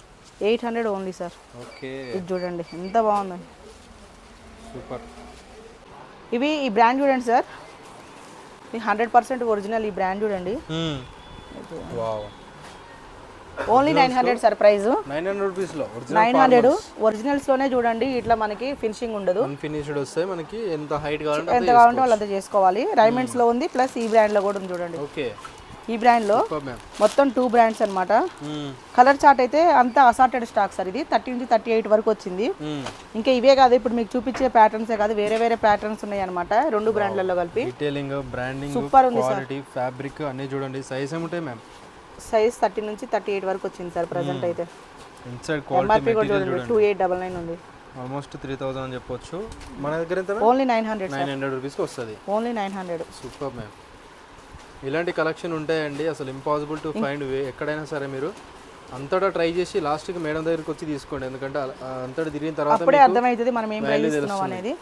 800 only sir. Okay, ఇది చూడండి ఎంత బాగుంది. సూపర్. ఇవి ఈ బ్రాండ్ చూడండి సార్, 100% ఒరిజినల్. ఈ బ్రాండ్ చూడండి. Wow, only 900 sir price. 900 రూపీస్లో 900 ఒరిజినల్స్ లోనే చూడండి. ఇట్లా మనకి ఫినిషింగ్ ఉండదు, అన్ఫినిష్డ్ వస్తాయి. మనకి ఎంత హైట్ కావాలంటే వాళ్ళు అంత చేసుకోవాలి. రైమండ్స్ లో ఉంది, ప్లస్ ఈ బ్రాండ్ లో కూడా ఉంది చూడండి. ఓకే, ఈ బ్రాండ్ లో మొత్తం 2 బ్రాండ్స్ అన్నమాట. కలర్ చార్ట్ అయితే అంతా అసార్టెడ్ స్టాక్ సార్. ఇది 30 నుంచి 38 వరకు వచ్చింది. ఇంకా ఇవే కాదు, ఇప్పుడు మీకు చూపించే ప్యాటర్న్స్ కాదు, వేరే వేరే ప్యాటర్న్స్ ఉన్నాయి అనమాట 2 బ్రాండ్లలో కలిపి. డీటెయిలింగ్, బ్రాండింగ్, సూపర్ ఉంది సార్. క్వాలిటీ, ఫ్యాబ్రిక్ అన్ని చూడండి. సైజ్ ఏముంటాయి మ్యామ్? సైజ్ 30 నుంచి 38 వరకు వచ్చింది సార్ ప్రెజెంట్ అయితే. ఇన్సైడ్ క్వాలిటీ ఎంఆర్పి కూడా చూడండి 2899 ఉంది. ఆల్మోస్ట్ 3000 అని చెప్పొచ్చు. మన దగ్గర ఎంత? ఓన్లీ 900 రూపీస్కి వస్తుంది. ఓన్లీ 900. Super ma'am. ఇలాంటి కలెక్షన్ ఉంటాయండి, అసలు ఇంపాసిబుల్ టు ఫైండ్. ఎక్కడైనా సరే మీరు అంతటా ట్రై చేసి లాస్ట్కి మేడం దగ్గరికి వచ్చి తీసుకోండి. ఎందుకంటే అంతటా తిరిగిన తర్వాత అప్పుడే అర్థమవుతుంది మనం ఏం ప్రైస్ ఇస్తున్నాం అనేది.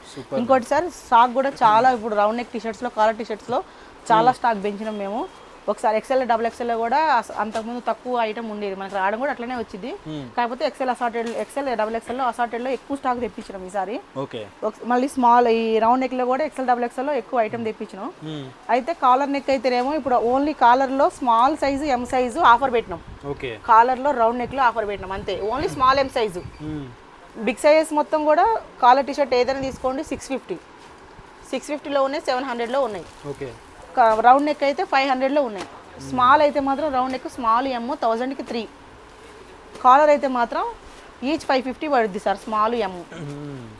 ఇంకోటి సార్, స్టాక్ కూడా చాలా ఇప్పుడు రౌండ్ నెక్ టీషర్ట్స్లో, కాలర్ టీషర్ట్స్లో చాలా స్టాక్ పెంచినాం మేము. ఒకసారి XL, XXL కూడా అంతకుముందు తక్కువ ఐటమ్ ఉండేది, మనకు రావడం కూడా అట్లనే వచ్చింది. కాకపోతే XL అసార్టెడ్, XL, XXL అసార్టెడ్లో ఎక్కువ స్టాక్ తెప్పించినాం ఈసారి. మళ్ళీ స్మాల్ ఈ రౌండ్ నెక్లో కూడా XL, XXLలో ఎక్కువ ఐటమ్ తెప్పించినాం. అయితే కాలర్ నెక్ అయితేనేమో ఇప్పుడు ఓన్లీ కాలర్లో small size, M size offer పెట్టినాం. కాలర్లో రౌండ్ నెక్లో ఆఫర్ పెట్టినాం అంతే. Only small M size. Big sizes మొత్తం కూడా కాలర్ టీషర్ట్ ఏదైనా తీసుకోండి 650. 650లో ఉన్నాయి, 700లో ఉన్నాయి. రౌండ్ నెక్ అయితే 500లో ఉన్నాయి. స్మాల్ అయితే మాత్రం రౌండ్ నెక్ స్మాల్ ఎమ్ 1000కి 3. కాలర్ అయితే మాత్రం ఈచ్ 550 పడుద్ది సార్. స్మాల్ ఎమ్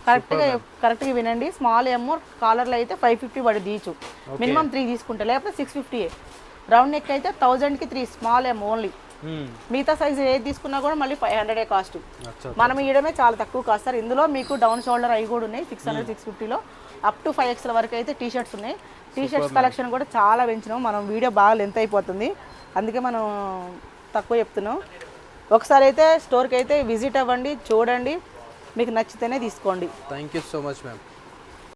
కరెక్ట్గా వినండి. స్మాల్ ఎమ్ కాలర్లో అయితే 550 పడుద్ది ఈచ్. మినిమం 3 తీసుకుంటే, లేకపోతే 650. రౌండ్ నెక్ అయితే 1000కి 3 స్మాల్ ఎమ్ ఓన్లీ. మిగతా సైజు ఏది తీసుకున్నా కూడా మళ్ళీ 500 కాస్ట్. మనం ఇవ్వడమే చాలా తక్కువ కాస్ట్ సార్. ఇందులో మీకు డౌన్ షోల్డర్ అవి కూడా ఉన్నాయి 600 650లో. అప్ టు 5XL వరకు అయితే టీ షర్ట్స్ ఉన్నాయి. టీ షర్ట్స్ కలెక్షన్ కూడా చాలా పెంచినాం. మనం వీడియో బాగా లెంత్ అయిపోతుంది, అందుకే మనం తక్కువ చెప్తున్నాం. ఒకసారి అయితే స్టోర్కి అయితే విజిట్ అవ్వండి, చూడండి, మీకు నచ్చితేనే తీసుకోండి. Thank you so much ma'am.